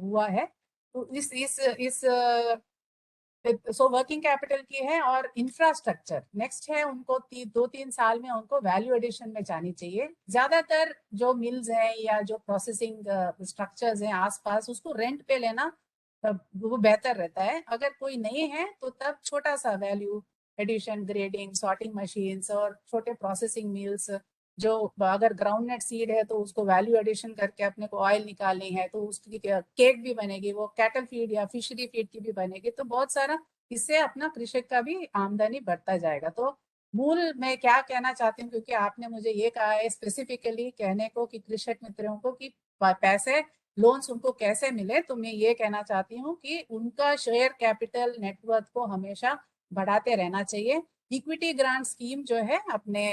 हुआ है। तो इस सो वर्किंग कैपिटल की है, और इंफ्रास्ट्रक्चर नेक्स्ट है। उनको 2-3 साल में उनको वैल्यू एडिशन में जानी चाहिए। ज्यादातर जो मिल्स हैं या जो प्रोसेसिंग स्ट्रक्चर्स हैं आसपास, उसको रेंट पे लेना वो बेहतर रहता है। अगर कोई नहीं है तो तब छोटा सा value addition, grading, sorting machines और छोटे प्रोसेसिंग मिल्स, जो अगर ग्राउंडनट सीड है तो उसको वैल्यू एडिशन करके अपने को ऑयल निकालनी है तो उसकी केक भी बनेगी, वो कैटल फीड या फिशरी फीड की भी बनेगी, तो बहुत सारा इससे अपना कृषक का भी आमदनी बढ़ता जाएगा। तो मूल मैं क्या कहना चाहती हूँ, क्योंकि आपने मुझे ये कहा है स्पेसिफिकली कहने को कि कृषक मित्रों को कि पैसे लोन्स उनको कैसे मिले, तो मैं ये कहना चाहती हूँ कि उनका शेयर कैपिटल नेटवर्थ को हमेशा बढ़ाते रहना चाहिए। इक्विटी ग्रांट स्कीम जो है अपने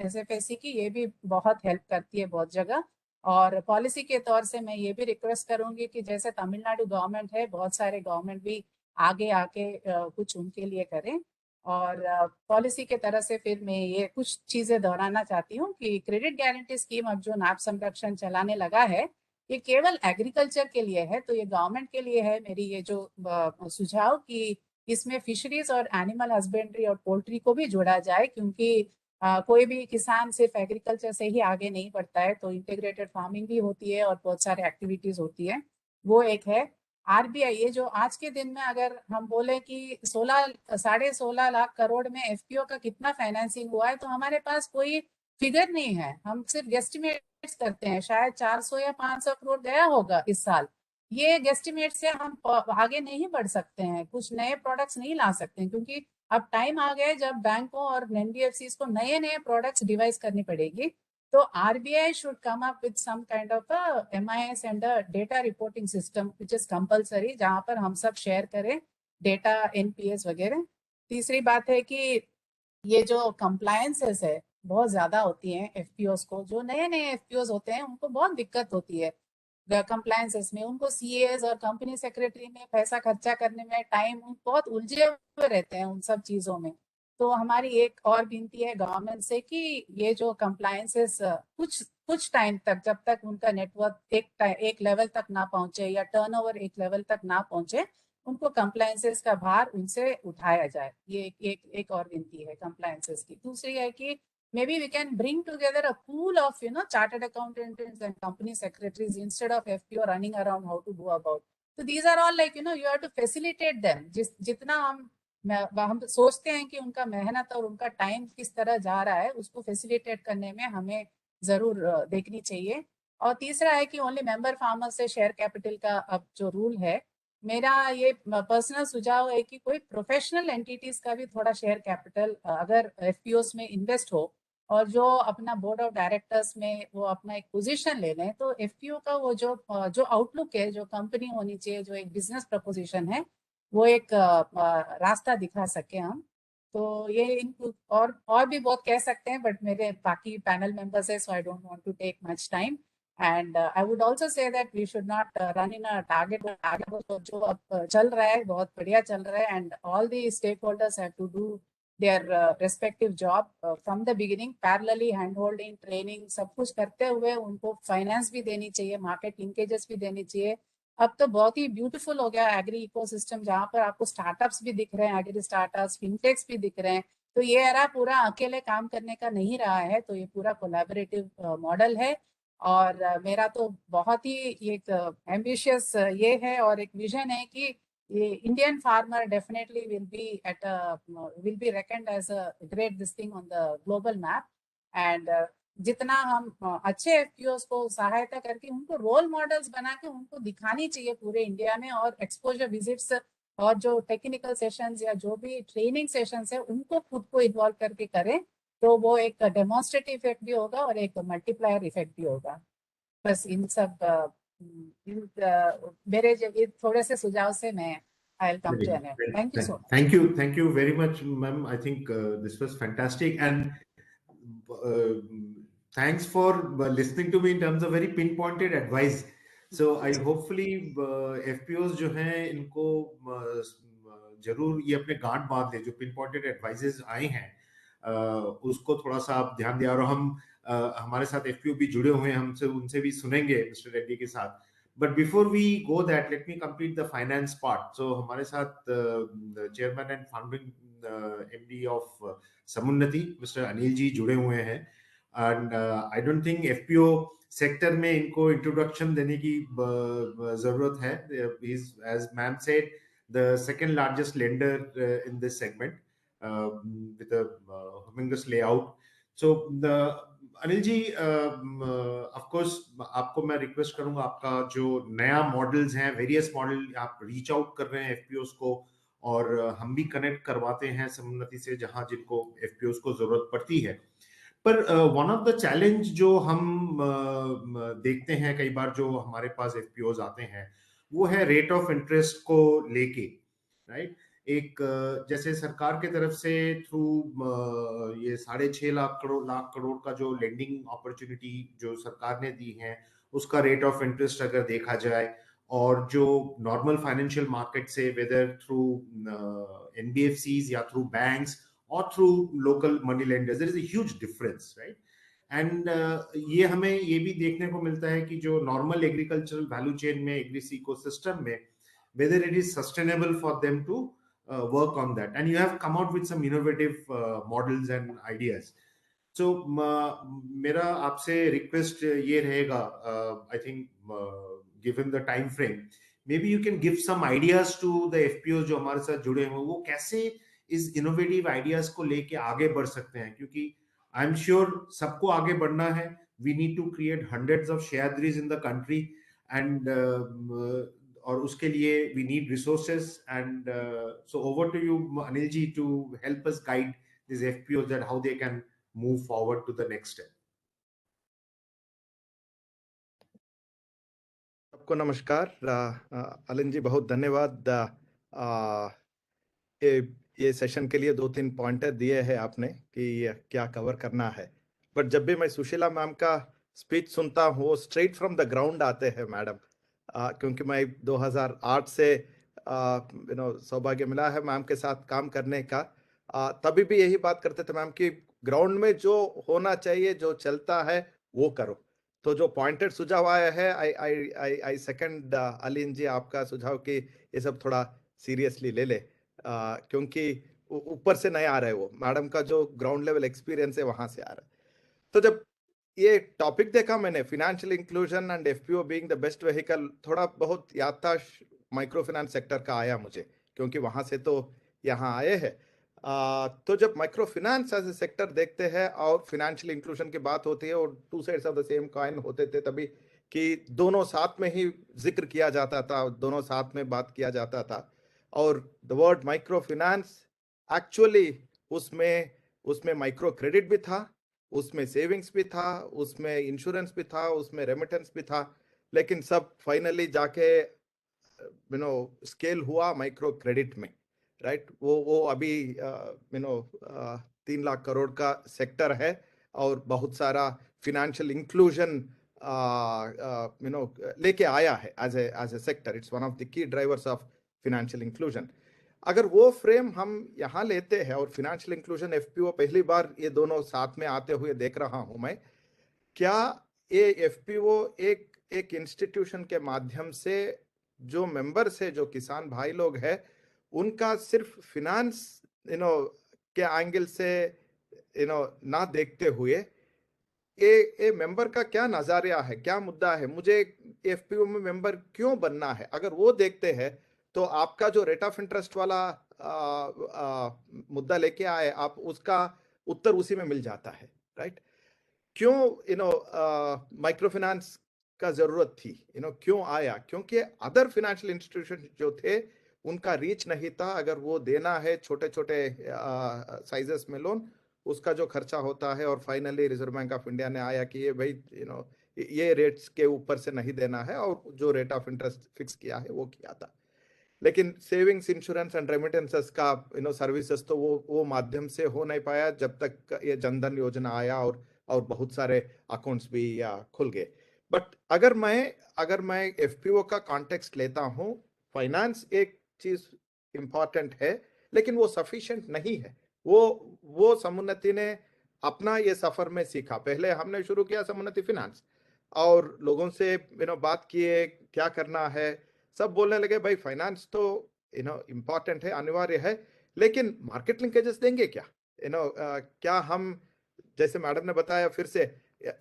SFSC की, ये भी बहुत हेल्प करती है बहुत जगह। और पॉलिसी के तौर से मैं ये भी रिक्वेस्ट करूंगी कि जैसे तमिलनाडु गवर्नमेंट है, बहुत सारे गवर्नमेंट भी आगे आके कुछ उनके लिए करें। और पॉलिसी के तरह से फिर मैं ये कुछ चीजें दोहराना चाहती हूँ कि क्रेडिट गारंटी स्कीम अब जो नाप संरक्षण चलाने लगा है, ये केवल एग्रीकल्चर के लिए है, तो ये गवर्नमेंट के लिए है। मेरी ये जो सुझाव कि इसमें फिशरीज और एनिमल हस्बेंड्री और पोल्ट्री को भी जोड़ा जाए, क्योंकि कोई भी किसान सिर्फ एग्रीकल्चर से ही आगे नहीं बढ़ता है, तो इंटीग्रेटेड फार्मिंग भी होती है और बहुत सारे एक्टिविटीज होती है। वो एक है। RBI, ये जो आज के दिन में अगर हम बोले कि 16.5 लाख करोड़ में FPO का कितना फाइनेंसिंग हुआ है, तो हमारे पास कोई फिगर नहीं है, हम सिर्फ गेस्टिमेट्स करते हैं, शायद 400 या 500 करोड़ गया होगा इस साल। ये गेस्टिमेट से हम आगे नहीं बढ़ सकते हैं, कुछ नए प्रोडक्ट्स नहीं ला सकते हैं, क्योंकि अब टाइम आ गया जब बैंकों और NBFCs को नए नए प्रोडक्ट्स डिवाइस करनी पड़ेगी। तो RBI should come up with some kind of a MIS and a data reporting system which is compulsory, जहाँ पर हम सब शेयर करें डेटा, NPS वगैरह। तीसरी बात है कि ये जो कंप्लायंसेस है बहुत ज्यादा होती हैं FPOs को, जो नए नए FPOs होते हैं उनको बहुत दिक्कत होती है कंप्लायंसेस में, उनको CAs और कंपनी सेक्रेटरी में पैसा खर्चा करने में टाइम, बहुत उलझे हुए रहते हैं उन सब चीजों में। तो हमारी एक और विनती है गवर्नमेंट से कि ये जो कंप्लायंसेस कुछ टाइम तक, जब तक उनका नेटवर्क एक लेवल तक ना पहुंचे या टर्नओवर एक लेवल तक ना पहुंचे, उनको कंप्लायंसेस का भार उनसे उठाया जाए। ये एक और विनती है कंप्लायंसेस की। दूसरी है कि maybe we can bring together a pool of chartered accountants and company secretaries instead of FPO running around how to go about. So these are all like you have to facilitate them. जितना हम हम सोचते हैं कि उनका मेहनत और उनका टाइम किस तरह जा रहा है, उसको फैसिलिटेट करने में हमें जरूर देखनी चाहिए। और तीसरा है कि ओनली मेंबर फार्मर से शेयर कैपिटल का अब जो रूल है, मेरा ये पर्सनल सुझाव है कि कोई प्रोफेशनल एंटिटीज का भी थोड़ा शेयर कैपिटल अगर एफपीओस में इन्वेस्ट हो और जो अपना बोर्ड ऑफ डायरेक्टर्स में वो अपना एक पोजीशन ले लें, तो एफपीओ का वो जो आउटलुक है, जो कंपनी होनी चाहिए, जो एक बिजनेस प्रपोजिशन है, वो एक रास्ता दिखा सके हम। तो ये इनको और भी बहुत कह सकते हैं, बट मेरे बाकी पैनल मेंबर्स है, so I don't want to take much time. And I would also say that we should not run in a target. जो अब चल रहा है बहुत बढ़िया चल रहा है, and all the stakeholders have to do their respective job from the beginning, parallelly hand holding, training, सब कुछ करते हुए उनको फाइनेंस भी देनी चाहिए, मार्केट लिंकेजेस भी देनी चाहिए। अब तो बहुत ही ब्यूटीफुल हो गया एग्री इकोसिस्टम, जहाँ पर आपको स्टार्टअप्स भी दिख रहे हैं, एग्री स्टार्टअप्स, फिनटेक्स भी दिख रहे हैं। तो ये एरा पूरा अकेले काम करने का नहीं रहा है, तो ये पूरा कोलैबोरेटिव मॉडल है। और मेरा तो बहुत ही एक एम्बिशियस ये है और एक विजन है कि Indian farmer definitely will be reckoned as a great this thing on the global map, and जितना हम अच्छे एफपीओस को सहायता करके उनको रोल मॉडल्स बना के उनको दिखानी चाहिए पूरे इंडिया में, और एक्सपोजर विजिट्स और जो टेक्निकल सेशंस या जो भी ट्रेनिंग सेशंस है उनको खुद को इन्वॉल्व करके करें, तो वो एक डेमोन्स्ट्रेटिव इफेक्ट भी होगा और एक मल्टीप्लायर इफेक्ट भी होगा। बस इन सब मेरे थोड़े से सुझाव से मैं I'll come to an end. Thank you so much. Thank you very much, ma'am. I think this was fantastic, and thanks for listening to me in terms of very pinpointed advice. So I hopefully FPOs जो हैं इनको जरूर ये अपने गांठ बांध ले, जो pinpointed advices आए हैं उसको थोड़ा सा आप ध्यान दिया। और हम हमारे साथ FPO भी जुड़े हुए हैं, हमसे उनसे भी सुनेंगे मिस्टर रेड्डी के साथ। But before we go that, let me complete the finance part. So हमारे साथ chairman and founding MD of Samunnati mister Anil ji जुड़े हुए हैं, and I don't think FPO sector में इनको इंट्रोडक्शन देने की जरूरत है। As ma'am said, the second largest lender in this segment with a humongous layout. So Anil ji, of course आपको मैं रिक्वेस्ट करूंगा, आपका जो नया मॉडल्स हैं, वेरियस मॉडल आप रीच आउट कर रहे हैं एफपीओस को, और हम भी कनेक्ट करवाते हैं समुन्नति से जहां जिनको एफपीओस को जरूरत पड़ती है। पर वन ऑफ द चैलेंज जो हम देखते हैं कई बार जो हमारे पास एफपीओस आते हैं, वो है रेट ऑफ इंटरेस्ट को लेके, राइट। एक जैसे सरकार के तरफ से थ्रू ये 6.5 लाख करोड़ का जो लेंडिंग अपॉर्चुनिटी जो सरकार ने दी है, उसका रेट ऑफ इंटरेस्ट अगर देखा जाए, और जो नॉर्मल फाइनेंशियल मार्केट से वेदर थ्रू एनबीएफसीज या थ्रू बैंक्स और through local money lenders, there is a huge difference, right. And ये हमें ये भी देखने को मिलता है कि जो नॉर्मल एग्रीकल्चरल वैल्यू चेन में, एग्री इकोसिस्टम में, whether it is sustainable for them to work on that, and you have come out with some innovative models and ideas. So मेरा आपसे रिक्वेस्ट ये रहेगा, I think given the time frame, maybe you can give some ideas to the FPOs जो हमारे साथ जुड़े हैं, वो कैसे इस इनोवेटिव आइडियाज को लेके आगे बढ़ सकते हैं, क्योंकि आई एम श्योर सबको आगे बढ़ना है। We need to create hundreds of Shayadris in the country, and और उसके लिए we need resources, and so over to you Anil ji to help us guide these FPOs that how they can move forward to the next step. सबको नमस्कार। अलिन जी बहुत धन्यवाद। ये session के लिए 2-3 पॉइंटर दिए हैं आपने कि क्या कवर करना है, बट जब भी मैं सुशीला मैम का स्पीच सुनता हूँ, वो स्ट्रेट फ्रॉम द ग्राउंड आते हैं मैडम। क्योंकि मैं 2008 से सौभाग्य मिला है मैम के साथ काम करने का। तभी भी यही बात करते थे मैम कि ग्राउंड में जो होना चाहिए, जो चलता है वो करो। तो जो पॉइंटेड सुझाव आया है, आई सेकंड अलिन जी आपका सुझाव कि ये सब थोड़ा सीरियसली ले ले, क्योंकि ऊपर से नहीं आ रहा है, वो मैडम का जो ग्राउंड लेवल एक्सपीरियंस है वहां से आ रहा है। तो जब ये टॉपिक देखा मैंने, financial inclusion and FPO being the best vehicle, थोड़ा बहुत याद था माइक्रो फाइनेंस सेक्टर का आया मुझे, क्योंकि वहां से तो यहाँ आए हैं। तो जब micro finance as a sector देखते हैं और फाइनेंशियल इंक्लूजन की बात होती है और two sides of the same coin होते थे तभी कि दोनों साथ में ही जिक्र किया जाता था, दोनों साथ में बात किया जाता था। और the word micro finance actually उसमें उसमें माइक्रो क्रेडिट भी था, उसमें सेविंग्स भी था, उसमें इंश्योरेंस भी था, उसमें रेमिटेंस भी था, लेकिन सब फाइनली जाके स्केल हुआ माइक्रो क्रेडिट में, राइट। वो अभी 3 लाख करोड़ का सेक्टर है और बहुत सारा फिनेंशियल इंक्लूजन लेके आया है as a sector. It's one of the key drivers of financial inclusion. अगर वो फ्रेम हम यहाँ लेते हैं और फिनेंशियल इंक्लूजन एफपीओ पहली बार ये दोनों साथ में आते हुए देख रहा हूं मैं, क्या ये एफपीओ एक इंस्टीट्यूशन के माध्यम से जो मेंबर्स है, जो किसान भाई लोग हैं, उनका सिर्फ फिनांस के एंगल से ना देखते हुए ये मेंबर का क्या नजरिया है, क्या मुद्दा है, मुझे एफपीओ में मेंबर क्यों बनना है, अगर वो देखते हैं तो आपका जो रेट ऑफ इंटरेस्ट वाला मुद्दा लेके आए आप, उसका उत्तर उसी में मिल जाता है, राइट। क्यों माइक्रो फाइनेंस का जरूरत थी, क्यों आया? क्योंकि अदर फाइनेंशियल इंस्टीट्यूशन जो थे उनका रीच नहीं था। अगर वो देना है छोटे छोटे साइजेस में लोन, उसका जो खर्चा होता है, और finally reserve bank of India ने आया कि ये भाई ये रेट्स के ऊपर से नहीं देना है, और जो रेट ऑफ इंटरेस्ट फिक्स किया है वो किया था। लेकिन सेविंग्स, इंश्योरेंस एंड रेमिटेंसेस का सर्विसेज तो वो माध्यम से हो नहीं पाया जब तक ये जनधन योजना आया और बहुत सारे अकाउंट्स भी खुल गए। बट अगर मैं एफपीओ का कॉन्टेक्स्ट लेता हूं, फाइनेंस एक चीज इंपॉर्टेंट है, लेकिन वो सफिशिएंट नहीं है। वो समुन्नति ने अपना ये सफर में सीखा। पहले हमने शुरू किया समुन्नति फाइनेंस, और लोगों से बात किए क्या करना है, सब बोलने लगे भाई फाइनेंस तो इंपॉर्टेंट है, अनिवार्य है, लेकिन मार्केट लिंकेजेस देंगे क्या? क्या हम, जैसे मैडम ने बताया, फिर से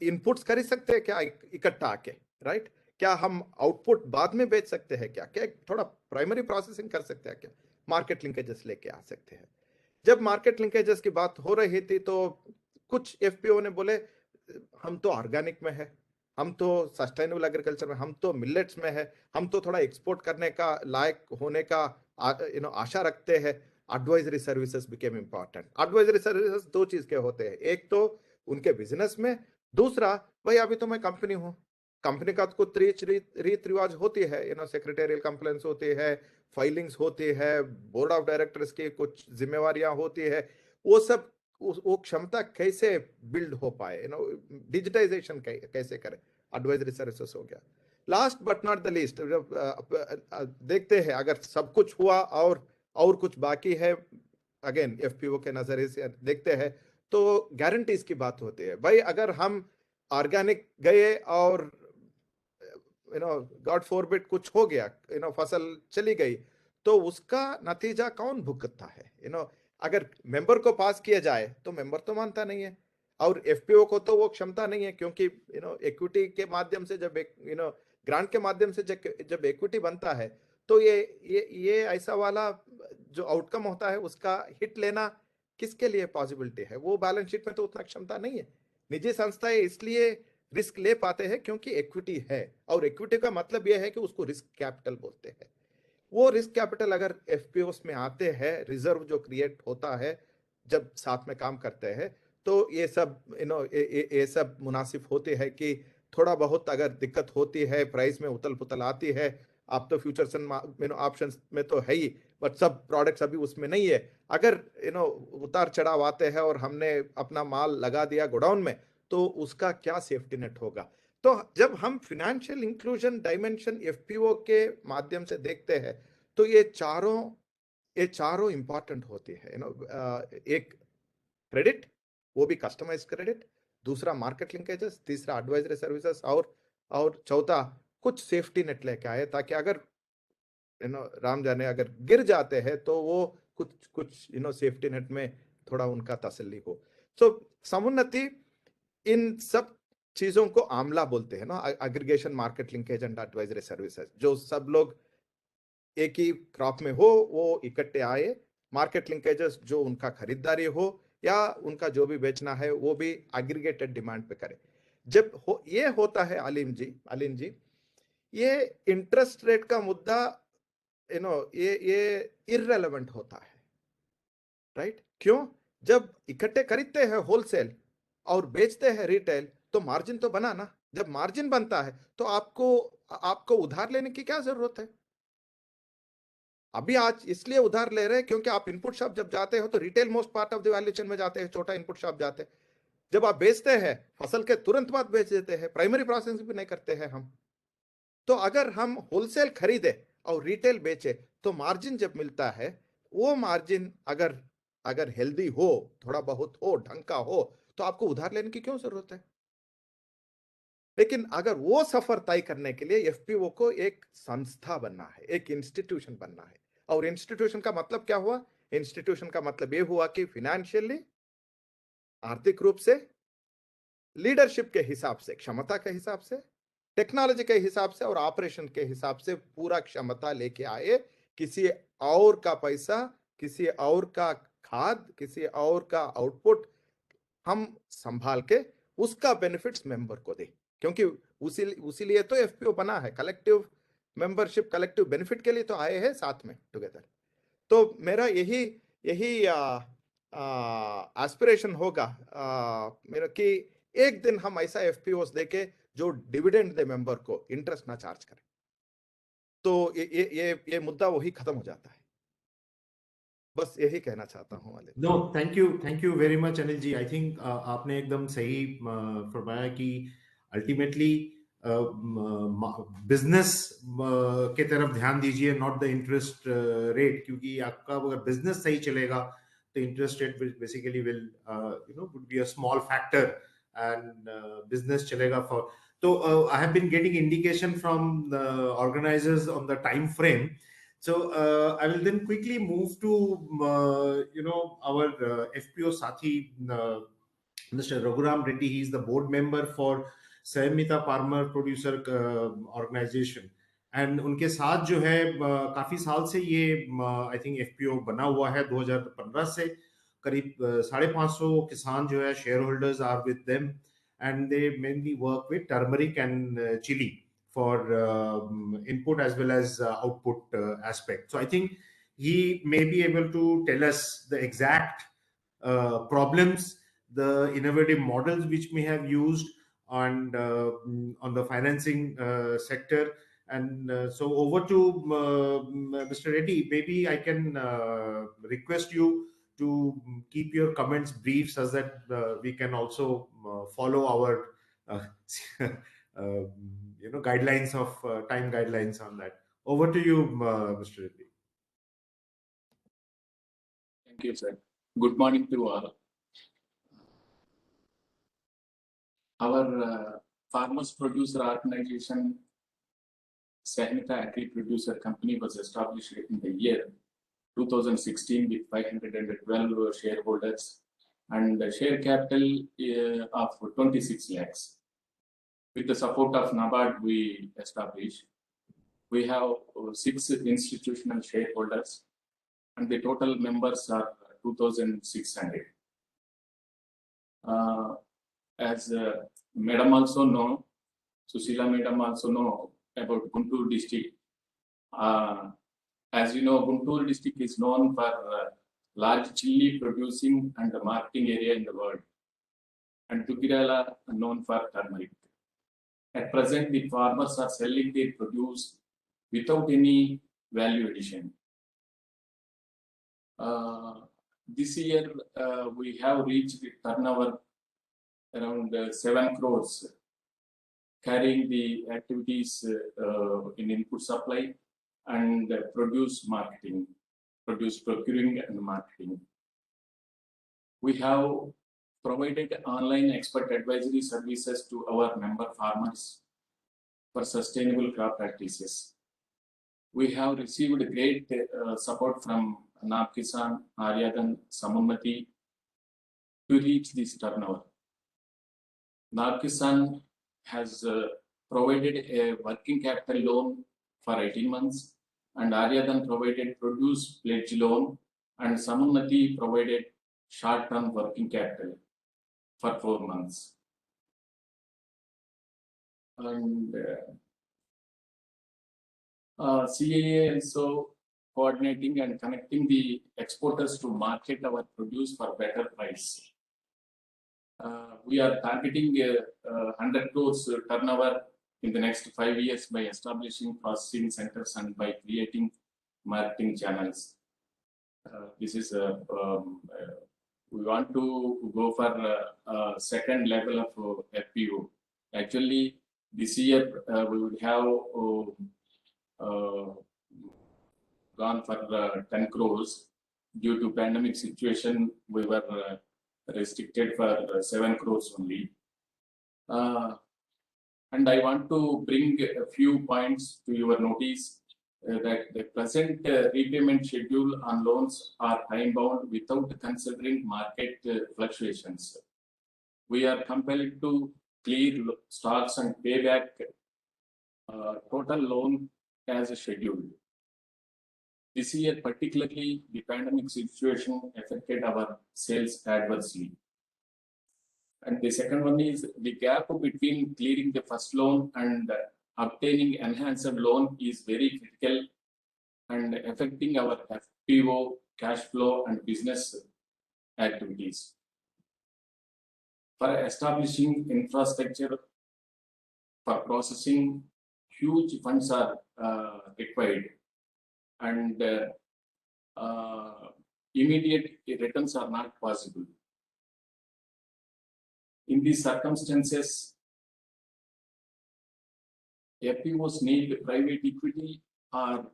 इनपुट्स खरीद सकते हैं क्या इकट्ठा आके, राइट? क्या हम आउटपुट बाद में बेच सकते हैं क्या? क्या थोड़ा प्राइमरी प्रोसेसिंग कर सकते हैं क्या? मार्केट लिंकेजेस लेके आ सकते हैं। जब मार्केट लिंकेजेस की बात हो रही थी तो कुछ एफपीओ ने बोले हम तो ऑर्गेनिक में है, हम तो सस्टेनेबल एग्रीकल्चर में, हम तो मिलेट्स में है, हम तो थोड़ा एक्सपोर्ट करने का लायक होने का आशा रखते हैं। Advisory services became important. Advisory services दो चीज के होते हैं, एक तो उनके बिजनेस में, दूसरा भाई अभी तो मैं कंपनी हूँ, कंपनी का कुछ रीत रिवाज होती है, सेक्रेटरियल कंप्लेंट्स होती है, फाइलिंग्स होती है, बोर्ड ऑफ डायरेक्टर्स की कुछ जिम्मेवारियां होती है, वो सब वो क्षमता कैसे बिल्ड हो पाए, डिजिटाइजेशन कैसे करें, एडवाइजरी सर्विसेज हो गया। Last but not the least, देखते हैं अगर सब कुछ हुआ और कुछ बाकी है, अगेन एफपीओ के नजरिए से देखते हैं तो गारंटीज की बात होती है। भाई अगर हम ऑर्गेनिक गए और गॉड फॉरबिड कुछ हो गया, फसल चली गई, तो उसका नतीजा कौन भुगतता है? अगर मेंबर को पास किया जाए तो मेंबर तो मानता नहीं है, और एफपीओ को तो वो क्षमता नहीं है, क्योंकि इक्विटी के माध्यम से जब ग्रांट के माध्यम से जब इक्विटी बनता है तो ये ऐसा वाला जो आउटकम होता है उसका हिट लेना किसके लिए पॉसिबिलिटी है? वो बैलेंस शीट में तो उतना क्षमता नहीं है। निजी संस्थाएं इसलिए रिस्क ले पाते हैं क्योंकि इक्विटी है, और इक्विटी का मतलब यह है कि उसको रिस्क कैपिटल बोलते हैं। वो रिस्क कैपिटल अगर एफपीओस में आते हैं, रिजर्व जो क्रिएट होता है जब साथ में काम करते हैं, तो ये सब ये सब मुनासिब होते हैं कि थोड़ा बहुत अगर दिक्कत होती है, प्राइस में उतल पुतल आती है, आप तो फ्यूचर्स एंड ऑप्शंस में तो है ही, बट सब प्रोडक्ट्स अभी उसमें नहीं है। अगर उतार चढ़ाव आते हैं और हमने अपना माल लगा दिया गोडाउन में, तो उसका क्या सेफ्टी नेट होगा? तो जब हम फिनेंशियल इंक्लूजन डायमेंशन एफपीओ के माध्यम से देखते हैं तो ये चारों इंपॉर्टेंट होती है। एक क्रेडिट, वो भी कस्टमाइज क्रेडिट, दूसरा मार्केट लिंकेजेस, तीसरा एडवाइजरी सर्विसेज, और चौथा कुछ सेफ्टी नेट लेके आए ताकि अगर राम जाने अगर गिर जाते हैं तो वो कुछ सेफ्टी नेट में थोड़ा उनका तसल्ली हो। सो समुन्नति इन सब चीजों को आमला बोलते हैं ना, aggregation, market linkage and advisory services, जो सब लोग एक ही क्रॉप में हो वो इकट्ठे आए मार्केट लिंकेजेस जो उनका खरीदारी हो या उनका जो भी बेचना है वो भी एग्रीगेटेड डिमांड पे करे। जब ये होता है अलीम जी, ये इंटरेस्ट रेट का मुद्दा ये इररेलेवेंट होता है, राइट? क्यों? जब इकट्ठे खरीदते हैं होलसेल और बेचते हैं रिटेल तो मार्जिन तो बना ना। जब मार्जिन बनता है तो आपको उधार लेने की क्या जरूरत है? अभी आज इसलिए उधार ले रहे हैं क्योंकि आप इनपुट शॉप जब जाते हो तो retail most part of the value chain में जाते हैं, छोटा इनपुट शॉप जाते हैं। जब आप बेचते हैं फसल के तुरंत बाद बेच देते हैं, प्राइमरी प्रोसेसिंग भी नहीं करते हैं हम। तो अगर हम होलसेल खरीदे और रिटेल बेचे तो मार्जिन जब मिलता है, वो मार्जिन अगर हेल्दी हो, थोड़ा बहुत हो, ढंग का हो, तो आपको उधार लेने की क्यों जरूरत है? लेकिन अगर वो सफर तय करने के लिए एफपीओ को एक संस्था बनना है, एक इंस्टीट्यूशन बनना है। और इंस्टीट्यूशन का मतलब क्या हुआ? इंस्टीट्यूशन का मतलब ये हुआ कि फाइनेंशियली, आर्थिक रूप से, लीडरशिप के हिसाब से, क्षमता के हिसाब से, टेक्नोलॉजी के हिसाब से और ऑपरेशन के हिसाब से पूरा क्षमता लेके आए। किसी और का पैसा, किसी और का खाद, किसी और का आउटपुट हम संभाल के उसका बेनिफिट्स मेंबर को दे। क्योंकि उसी लिए तो एफपीओ बना है, कलेक्टिव मेंबरशिप, कलेक्टिव बेनिफिट के लिए तो आए हैं साथ में टुगेदर। तो मेरा यही एस्पिरेशन होगा मेरा कि एक दिन हम ऐसा एफपीओस देके जो डिविडेंड दे मेंबर को, इंटरेस्ट ना चार्ज करें, तो ये मुद्दा वही खत्म हो जाता है। बस यही कहना चाहता हूं। No, thank you very much Anil ji. I think आपने एकदम सही फरमाया कि अल्टीमेटली बिजनेस के तरफ ध्यान दीजिए, नॉट द इंटरेस्ट रेट, क्योंकि आपका अगर बिजनेस सही चलेगा तो interest rate basically will would be a small factor and business चलेगा फॉर। तो I have been getting indication from the organisers on the time frame. So I will then quickly move to our FPO Sathi, Mr. Raghuram Reddy. He is the board member for Samhita Farmer Producer Organization, and उनके साथ जो है काफी साल से ये I think FPO बना हुआ है 2015 से। करीब 550 किसान जो है shareholders are with them, and they mainly work with turmeric and chilli for input as well as output aspect. So I think he may be able to tell us the exact problems, the innovative models which we have used on the financing sector. And so over to Mr. Reddy. Maybe I can request you to keep your comments brief so that we can also follow our guidelines of time guidelines on that. Over to you, Mr. Reddy. Thank you, sir. Good morning to all. Our farmers producer organization, Samhita Agri Producer Company, was established in the year 2016 with 512 shareholders and a share capital of 26 lakhs. With the support of NABARD, we established. We have 6 institutional shareholders, and the total members are 2,600. As Madam also know, Sushila Madam also know about Guntur district. As you know, Guntur district is known for large chili producing and marketing area in the world, and Dugirala known for turmeric. At present, the farmers are selling their produce without any value addition. This year, we have reached the turnover around 7 crores, carrying the activities in input supply and produce marketing, produce procuring and marketing. We have provided online expert advisory services to our member farmers for sustainable crop practices. We have received great support from NABKisan, Aryadan, Samunnati to reach this turnover. NABKisan has provided a working capital loan for 18 months, and Aryadan provided produce pledge loan and Samunnati provided short-term working capital for 4 months. And CAA also coordinating and connecting the exporters to market our produce for better price. We are targeting 100 crores turnover in the next 5 years by establishing processing centers and by creating marketing channels. This is we want to go for second level of FPO. Actually, this year we would have gone for 10 crores. Due to pandemic situation, we were restricted for 7 crores only. And I want to bring a few points to your notice that the present repayment schedule on loans are time bound without considering market fluctuations. We are compelled to clear stocks and pay back total loan as scheduled. This year, particularly, the pandemic situation affected our sales adversely. And the second one is the gap between clearing the first loan and obtaining enhanced loan is very critical and affecting our FPO, cash flow, and business activities. For establishing infrastructure for processing, huge funds are required, and immediate returns are not possible. In these circumstances, FPOs need private equity or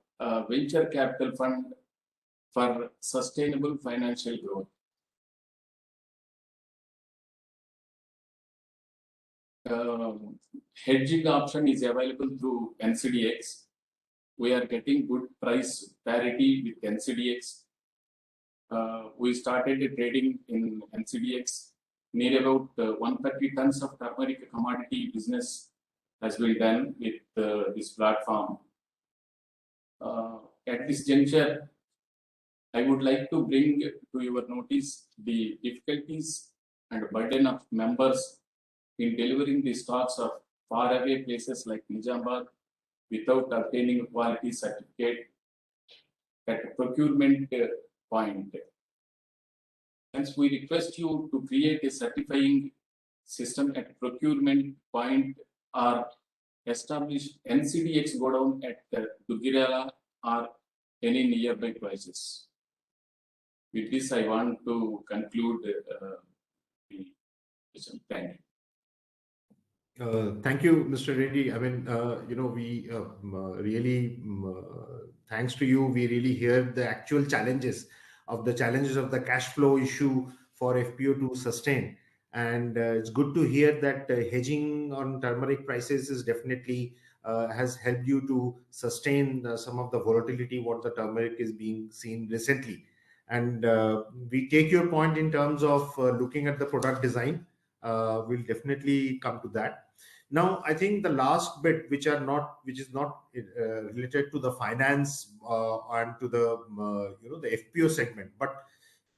venture capital fund for sustainable financial growth. Hedging option is available through NCDX. We are getting good price parity with NCDX. We started trading in NCDX. Near about 130 tons of turmeric commodity business has been done with this platform. At this juncture, I would like to bring to your notice the difficulties and burden of members in delivering the stocks of faraway places like Nizamabad without obtaining a quality certificate at procurement point. Hence, we request you to create a certifying system at procurement point or establish NCDX godown at Dugirala or any nearby places. With this, I want to conclude the session. Thank you. Thank you, Mr. Reddy. I mean, we really, thanks to you, we really hear the actual challenges of the cash flow issue for FPO to sustain. And it's good to hear that hedging on turmeric prices is definitely has helped you to sustain some of the volatility what the turmeric is being seen recently. And we take your point in terms of looking at the product design. We'll definitely come to that. Now, I think the last bit, which is not related to the finance and to the the FPO segment, but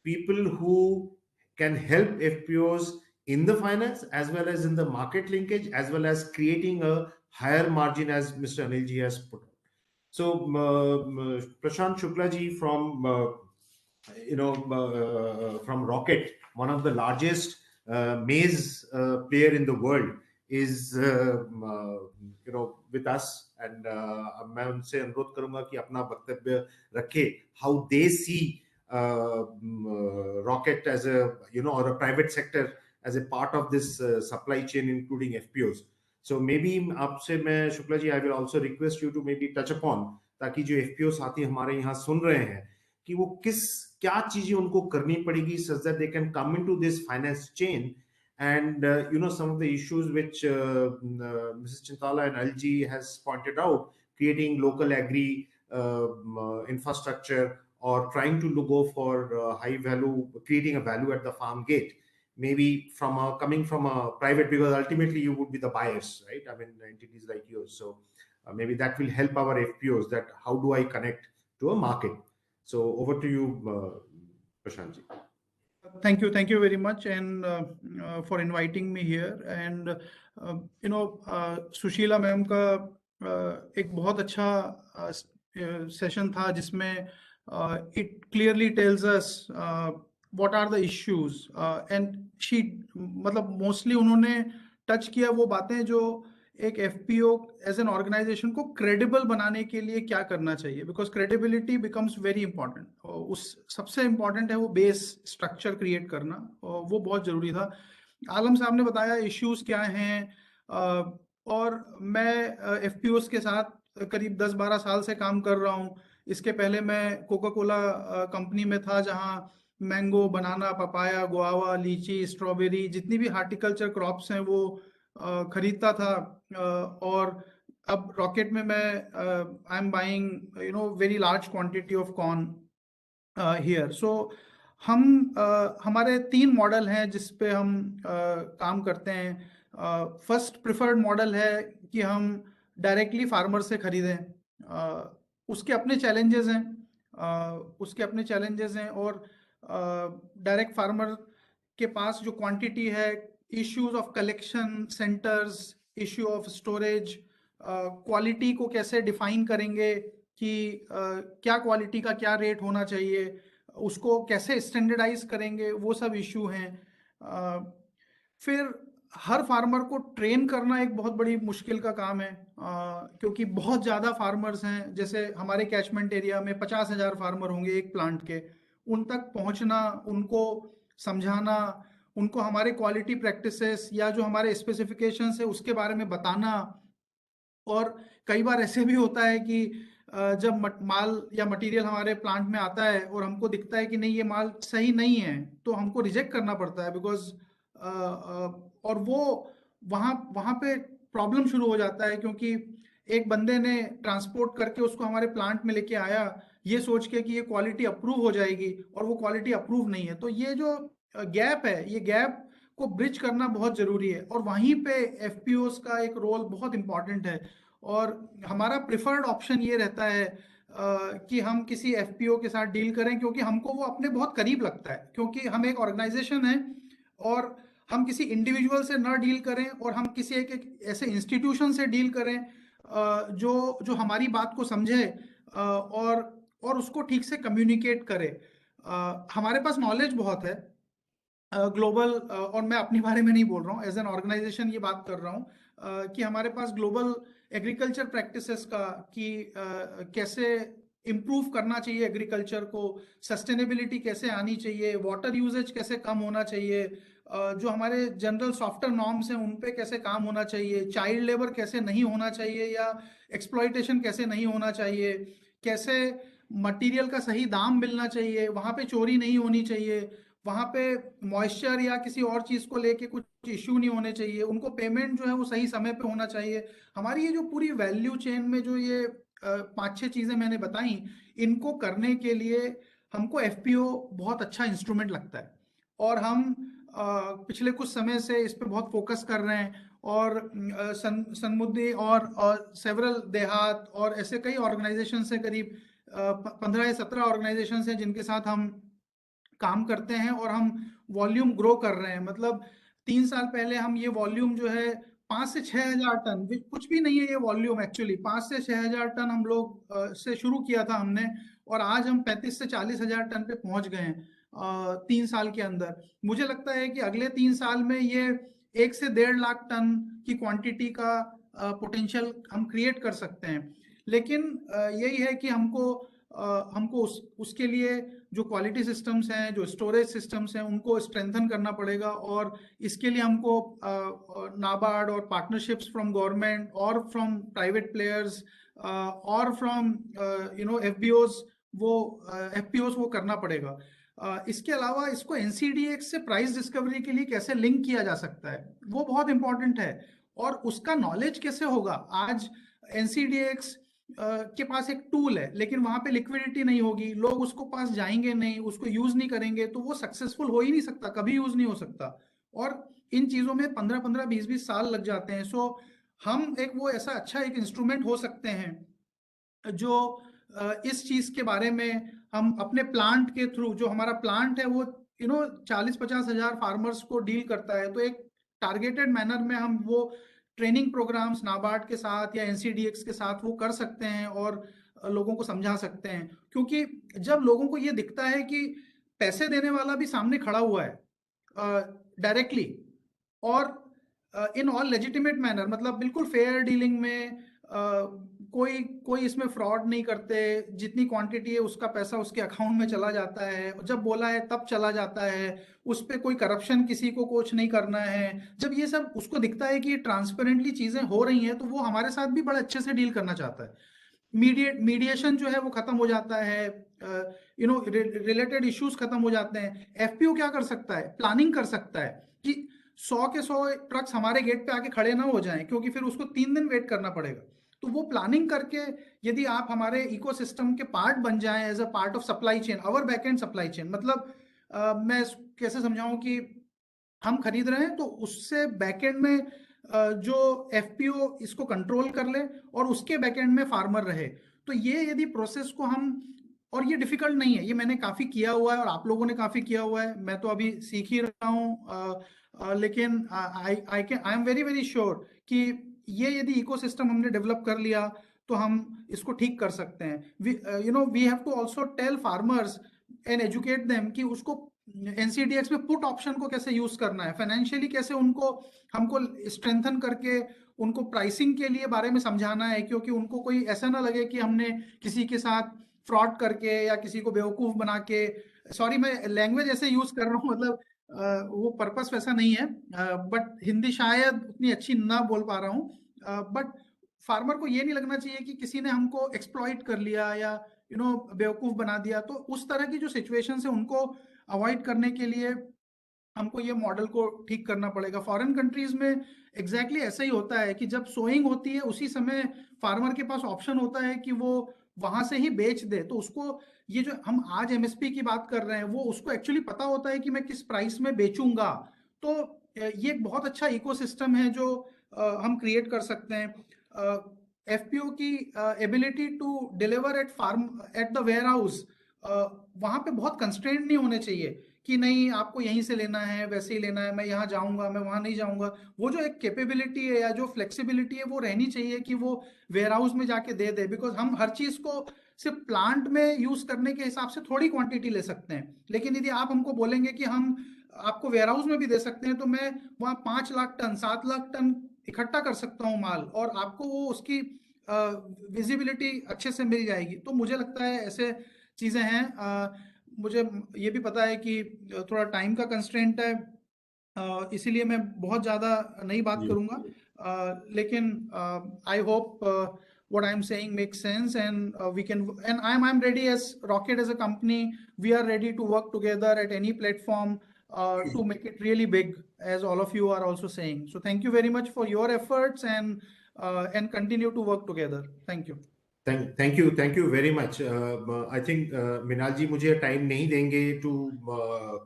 people who can help FPOs in the finance as well as in the market linkage, as well as creating a higher margin, as Mr. Anilji has put. So, Prashant Shukla ji from from Rocket, one of the largest maize player in the world, is with us, and मैं उनसे अनुरोध करूंगा कि अपना वक्तव्य रखे how they see Rocket as a or a private sector as a part of this supply chain, including FPOs. So maybe आपसे मैं Shukla ji, I will also request you to maybe touch upon, ताकि जो FPO साथी हमारे यहाँ सुन रहे हैं कि वो क्या चीजें उनको करनी पड़ेगी such that they can come into this finance chain. And some of the issues which Mrs. Chintala and Alji has pointed out, creating local agri infrastructure, or trying to go for high value, creating a value at the farm gate, maybe coming from a private, because ultimately you would be the buyers, right? I mean, entities like yours. So maybe that will help our FPOs, that how do I connect to a market. So over to you, Prashant ji. Thank you very much, and for inviting me here. And Sushila ma'am का एक बहुत अच्छा session था जिसमें it clearly tells us what are the issues, and she मतलब mostly उन्होंने touch किया वो बातें जो एक एफपीओ एज एन ऑर्गेनाइजेशन को क्रेडिबल बनाने के लिए क्या करना चाहिए, because credibility becomes very important. उस सबसे इंपॉर्टेंट है वो बेस स्ट्रक्चर क्रिएट करना, और वो बहुत जरूरी था। आलम साहब ने बताया इश्यूज क्या हैं, और मैं एफपीओस के साथ करीब 10-12 साल से काम कर रहा हूँ। इसके पहले मैं कोका कोला कंपनी में था, जहाँ मैंगो, बनाना, पपाया, गुआवा, लीची, स्ट्रॉबेरी, जितनी भी हार्टिकल्चर क्रॉप्स हैं वो खरीदता था। और अब रॉकेट में मैं I am buying very large quantity of corn here. So हम हमारे 3 मॉडल हैं जिस पे हम काम करते हैं। फर्स्ट प्रिफर्ड मॉडल है कि हम डायरेक्टली फार्मर से खरीदें। उसके अपने चैलेंजेस हैं, और डायरेक्ट फार्मर के पास जो क्वांटिटी है, issues of collection centres, issue of storage, quality को कैसे डिफाइन करेंगे कि क्या क्वालिटी का क्या रेट होना चाहिए, उसको कैसे स्टैंडर्डाइज करेंगे, वो सब इश्यू हैं। फिर हर फार्मर को ट्रेन करना एक बहुत बड़ी मुश्किल का काम है, क्योंकि बहुत ज़्यादा फार्मर्स हैं। जैसे हमारे कैचमेंट एरिया में 50,000 फार्मर होंगे एक प्लांट के। उन तक पहुंचना, उनको समझाना, उनको हमारे क्वालिटी प्रैक्टिसेस या जो हमारे स्पेसिफिकेशंस है उसके बारे में बताना। और कई बार ऐसे भी होता है कि जब माल या मटेरियल हमारे प्लांट में आता है और हमको दिखता है कि नहीं, ये माल सही नहीं है, तो हमको रिजेक्ट करना पड़ता है, बिकॉज और वो वहाँ पे प्रॉब्लम शुरू हो जाता है, क्योंकि एक बंदे ने ट्रांसपोर्ट करके उसको हमारे प्लांट में लेके आया ये सोच के कि ये क्वालिटी अप्रूव हो जाएगी, और वो क्वालिटी अप्रूव नहीं है। तो ये जो गैप है, ये गैप को ब्रिज करना बहुत जरूरी है, और वहीं पे एफपीओस का एक रोल बहुत इंपॉर्टेंट है। और हमारा प्रिफर्ड ऑप्शन ये रहता है कि हम किसी एफपीओ के साथ डील करें, क्योंकि हमको वो अपने बहुत करीब लगता है, क्योंकि हम एक ऑर्गेनाइजेशन है और हम किसी इंडिविजुअल से ना डील करें, और हम किसी एक ऐसे इंस्टीट्यूशन से डील करें जो हमारी बात को समझे और उसको ठीक से कम्युनिकेट करे। हमारे पास नॉलेज बहुत है ग्लोबल, और मैं अपने बारे में नहीं बोल रहा हूँ, एज एन ऑर्गेनाइजेशन ये बात कर रहा हूँ कि हमारे पास ग्लोबल एग्रीकल्चर प्रैक्टिसेस का कि कैसे इम्प्रूव करना चाहिए एग्रीकल्चर को, सस्टेनेबिलिटी कैसे आनी चाहिए, वाटर यूजेज कैसे कम होना चाहिए, जो हमारे जनरल सॉफ्टवेयर नॉर्म्स हैं उन पे कैसे काम होना चाहिए, चाइल्ड लेबर कैसे नहीं होना चाहिए या एक्सप्लॉइटेशन कैसे नहीं होना चाहिए, कैसे मटेरियल का सही दाम मिलना चाहिए, वहाँ पे चोरी नहीं होनी चाहिए, वहाँ पे मॉइस्चर या किसी और चीज़ को लेके कुछ इश्यू नहीं होने चाहिए, उनको पेमेंट जो है वो सही समय पे होना चाहिए। हमारी ये जो पूरी वैल्यू चेन में जो ये 5-6 चीज़ें मैंने बताई, इनको करने के लिए हमको एफपीओ बहुत अच्छा इंस्ट्रूमेंट लगता है, और हम पिछले कुछ समय से इस पे बहुत फोकस कर रहे हैं। और सनमुद्दी और सेवरल देहात और ऐसे कई ऑर्गेनाइजेशन हैं, करीब 15 या 17 ऑर्गेनाइजेशन हैं जिनके साथ हम काम करते हैं, और हम वॉल्यूम ग्रो कर रहे हैं। मतलब 3 साल पहले हम ये वॉल्यूम जो है 5 से 6,000 टन, कुछ भी नहीं है ये वॉल्यूम एक्चुअली, 5 से 6,000 टन हम लोग से शुरू किया था हमने, और आज हम 35 से 40,000 टन पे पहुंच गए हैं 3 साल के अंदर। मुझे लगता है कि अगले 3 साल में ये 1 से 1.5 लाख टन की क्वांटिटी का पोटेंशियल हम क्रिएट कर सकते हैं। लेकिन यही है कि हमको उसके लिए जो क्वालिटी सिस्टम्स हैं, जो स्टोरेज सिस्टम्स हैं, उनको स्ट्रेंथन करना पड़ेगा, और इसके लिए हमको नाबार्ड और पार्टनरशिप्स फ्रॉम गवर्नमेंट और फ्रॉम प्राइवेट प्लेयर्स और फ्रॉम एफबीओज वो करना पड़ेगा। इसके अलावा इसको एनसीडीएक्स से प्राइस डिस्कवरी के लिए कैसे लिंक किया जा सकता है, वो बहुत इंपॉर्टेंट है, और उसका नॉलेज कैसे होगा। आज एनसीडीएक्स के पास एक टूल है, लेकिन वहां पे लिक्विडिटी नहीं होगी, लोग उसको पास जाएंगे नहीं, उसको यूज नहीं करेंगे, तो वो सक्सेसफुल हो ही नहीं सकता, कभी यूज नहीं हो सकता। और इन चीजों में 15-15, 20-20 साल लग जाते हैं। सो हम एक वो ऐसा अच्छा एक इंस्ट्रूमेंट हो सकते हैं जो इस चीज के बारे में हम अपने प्लांट के थ्रू, जो हमारा प्लांट है वो 40-50 हजार फार्मर्स को डील करता है, तो एक टारगेटेड मैनर में हम वो ट्रेनिंग प्रोग्राम्स नाबार्ड के साथ या एनसीडीएक्स के साथ वो कर सकते हैं और लोगों को समझा सकते हैं। क्योंकि जब लोगों को ये दिखता है कि पैसे देने वाला भी सामने खड़ा हुआ है डायरेक्टली और इन ऑल लेजिटिमेट मैनर, मतलब बिल्कुल फेयर डीलिंग में, कोई इसमें फ्रॉड नहीं करते, जितनी क्वांटिटी है उसका पैसा उसके अकाउंट में चला जाता है, जब बोला है तब चला जाता है, उस पर कोई करप्शन किसी को कुछ नहीं करना है, जब ये सब उसको दिखता है कि ट्रांसपेरेंटली चीजें हो रही हैं, तो वो हमारे साथ भी बड़े अच्छे से डील करना चाहता है। मीडिएशन जो है वो खत्म हो जाता है, रिलेटेड इश्यूज खत्म हो जाते हैं। एफपीओ क्या कर सकता है, प्लानिंग कर सकता है कि 100 के 100 ट्रक्स हमारे गेट पे आके खड़े ना हो जाएं, क्योंकि फिर उसको 3 दिन वेट करना पड़ेगा। तो वो प्लानिंग करके यदि आप हमारे इकोसिस्टम के पार्ट बन जाएं as a part of supply chain, our backend supply chain, मतलब मैं कैसे समझाऊं कि हम खरीद रहे हैं तो उससे बैकएंड में जो एफपीओ इसको कंट्रोल कर ले और उसके बैकएंड में फार्मर रहे, तो ये यदि प्रोसेस को हम, और ये डिफिकल्ट नहीं है, ये मैंने काफी किया हुआ है और आप लोगों ने काफी किया हुआ है, मैं तो अभी सीख ही रहा हूँ, लेकिन I am very very sure कि ये यदि इकोसिस्टम हमने डेवलप कर लिया तो हम इसको ठीक कर सकते हैं। We have to also tell farmers and educate them कि उसको एनसीडीएक्स में पुट ऑप्शन को कैसे यूज करना है, फाइनेंशियली कैसे उनको हमको स्ट्रेंथन करके उनको प्राइसिंग के लिए बारे में समझाना है, क्योंकि उनको कोई ऐसा ना लगे कि हमने किसी के साथ फ्रॉड करके या किसी को बेवकूफ बना के, सॉरी मैं लैंग्वेज ऐसे यूज कर रहा हूँ, मतलब वो पर्पस वैसा नहीं है, बट हिंदी शायद उतनी अच्छी ना बोल पा रहा हूँ, बट फार्मर को ये नहीं लगना चाहिए कि किसी ने हमको एक्सप्लॉइट कर लिया या बेवकूफ बना दिया। तो उस तरह की जो सिचुएशन है उनको अवॉइड करने के लिए हमको ये मॉडल को ठीक करना पड़ेगा। फॉरेन कंट्रीज में एग्जैक्टली ऐसा ही होता है कि जब सोइंग होती है उसी समय फार्मर के पास ऑप्शन होता है कि वो वहां से ही बेच दे, तो उसको ये जो हम आज एमएसपी की बात कर रहे हैं वो उसको एक्चुअली पता होता है कि मैं किस प्राइस में बेचूंगा। तो ये एक बहुत अच्छा इकोसिस्टम है जो हम क्रिएट कर सकते हैं। एफपीओ की ability to deliver at farm at the warehouse, वहां पे बहुत कंस्ट्रेंट नहीं होने चाहिए कि नहीं आपको यहीं से लेना है, वैसे ही लेना है, मैं यहाँ जाऊंगा, मैं वहां नहीं जाऊंगा। वो जो एक कैपेबिलिटी है या जो फ्लेक्सिबिलिटी है वो रहनी चाहिए कि वो वेयर हाउस में जाके दे दे, बिकॉज हम हर चीज को सिर्फ प्लांट में यूज करने के हिसाब से थोड़ी क्वांटिटी ले सकते हैं। लेकिन यदि आप हमको बोलेंगे कि हम आपको वेयर हाउस में भी दे सकते हैं, तो मैं वहाँ 5 लाख टन 7 लाख टन इकट्ठा कर सकता हूँ माल, और आपको वो उसकी विजिबिलिटी अच्छे से मिल जाएगी। तो मुझे लगता है ऐसे चीजें हैं। मुझे ये भी पता है कि थोड़ा टाइम का कंस्ट्रेंट है, इसीलिए मैं बहुत ज़्यादा नहीं बात करूँगा, लेकिन I hope what I'm saying makes sense, and we can, and I'm ready as Rocket as a company, we are ready to work together at any platform to make it really big, as all of you are also saying. So thank you very much for your efforts, and continue to work together. Thank you. Thank you very much. I think Minal ji मुझे time नहीं देंगे to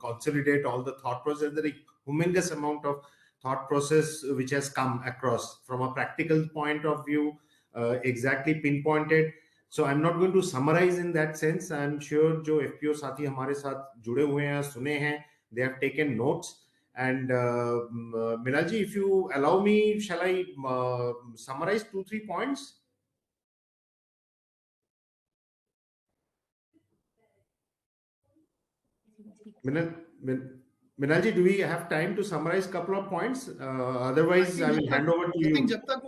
consolidate all the thought process. There is a humongous amount of thought process which has come across from a practical point of view, exactly pinpointed. So I'm not going to summarize in that sense. I'm sure जो FPO साथी हमारे साथ जुड़े हुए हैं, सुने हैं, they have taken notes. And Minal ji, if you allow me, shall I summarize 2-3 points? Minal ji, do we have time to summarize a couple of points? Otherwise, I will hand over to you. I think जब तक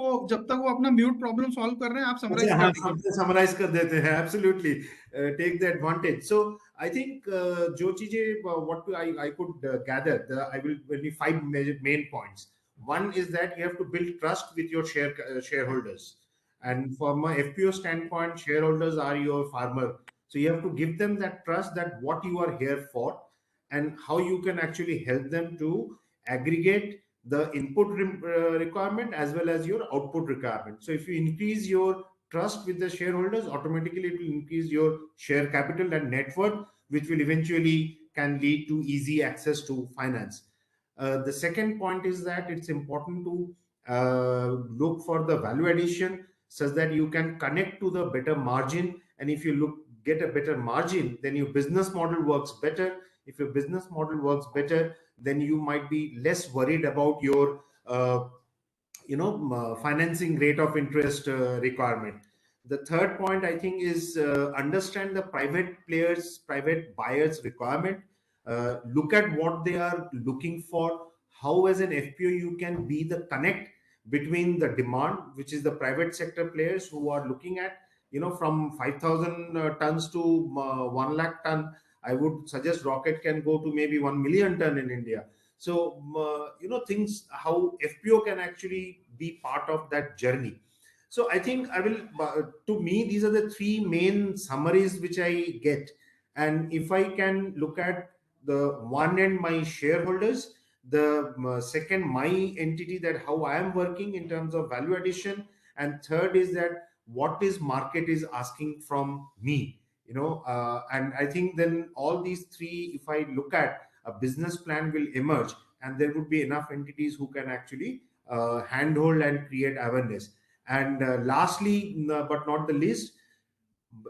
वो अपना mute problem solve कर रहे हैं, आप summarise कर दीजिए। समराइज कर देते हैं, absolutely take the advantage. So I think जो चीजें what I could gather, I will only 5 main points. One is that you have to build trust with your shareholders, and from a FPO standpoint, shareholders are your farmer. So you have to give them that trust that what you are here for, and how you can actually help them to aggregate the input requirement as well as your output requirement. So if you increase your trust with the shareholders, automatically it will increase your share capital and net worth, which will eventually can lead to easy access to finance. The second point is that it's important to look for the value addition such that you can connect to the better margin. And if you get a better margin, then your business model works better. If your business model works better, then you might be less worried about your financing rate of interest requirement. The third point I think is understand the private players, private buyers requirement. Look at what they are looking for. How as an FPO you can be the connect between the demand, which is the private sector players who are looking at, from 5,000 tons to 1 lakh ton. I would suggest Rocket can go to maybe 1 million ton in India. So, things how FPO can actually be part of that journey. So I think I will, to me, these are the three main summaries which I get. And if I can look at the one end, my shareholders, the second, my entity, that how I am working in terms of value addition. And third is that what is market is asking from me, and I think then all these three, if I look at, a business plan will emerge, and there would be enough entities who can actually handhold and create awareness. And lastly, but not the least,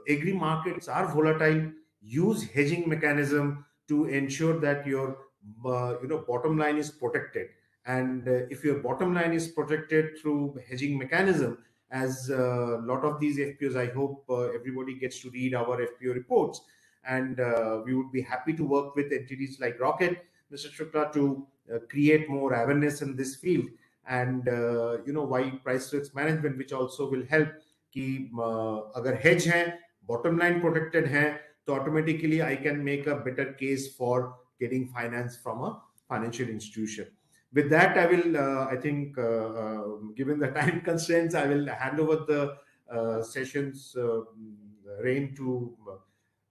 agri markets are volatile. Use hedging mechanism to ensure that your bottom line is protected. And if your bottom line is protected through hedging mechanism, as a lot of these FPOs, I hope everybody gets to read our FPO reports, and we would be happy to work with entities like Rocket, Mr. Shukla, to create more awareness in this field. And why price risk management, which also will help कि अगर hedge है, bottom line protected है, तो automatically I can make a better case for getting finance from a financial institution. With that, I will, I think, given the time constraints, I will hand over the session's reign to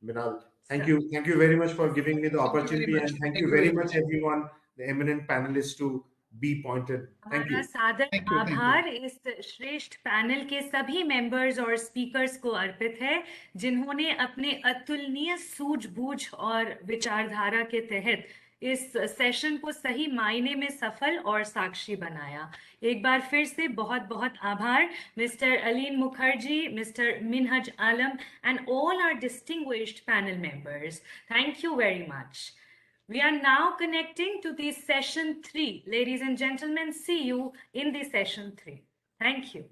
Minal. Thank you very much for giving me the opportunity, and thank you very much everyone, the eminent panelists, to be pointed. Thank you. हमारा सादर Thank you. आभार इस श्रेष्ठ panel के सभी members और speakers को अर्पित है, जिन्होंने अपने अतुलनीय सूझबूझ और विचारधारा के तहत इस सेशन को सही मायने में सफल और साक्षी बनाया। एक बार फिर से बहुत बहुत आभार mister Aleen Mukherjee, mister Minhaj Alam, and all our distinguished panel members. Thank you very much. We are now connecting to the session 3. Ladies and gentlemen, see you in the session 3. Thank you.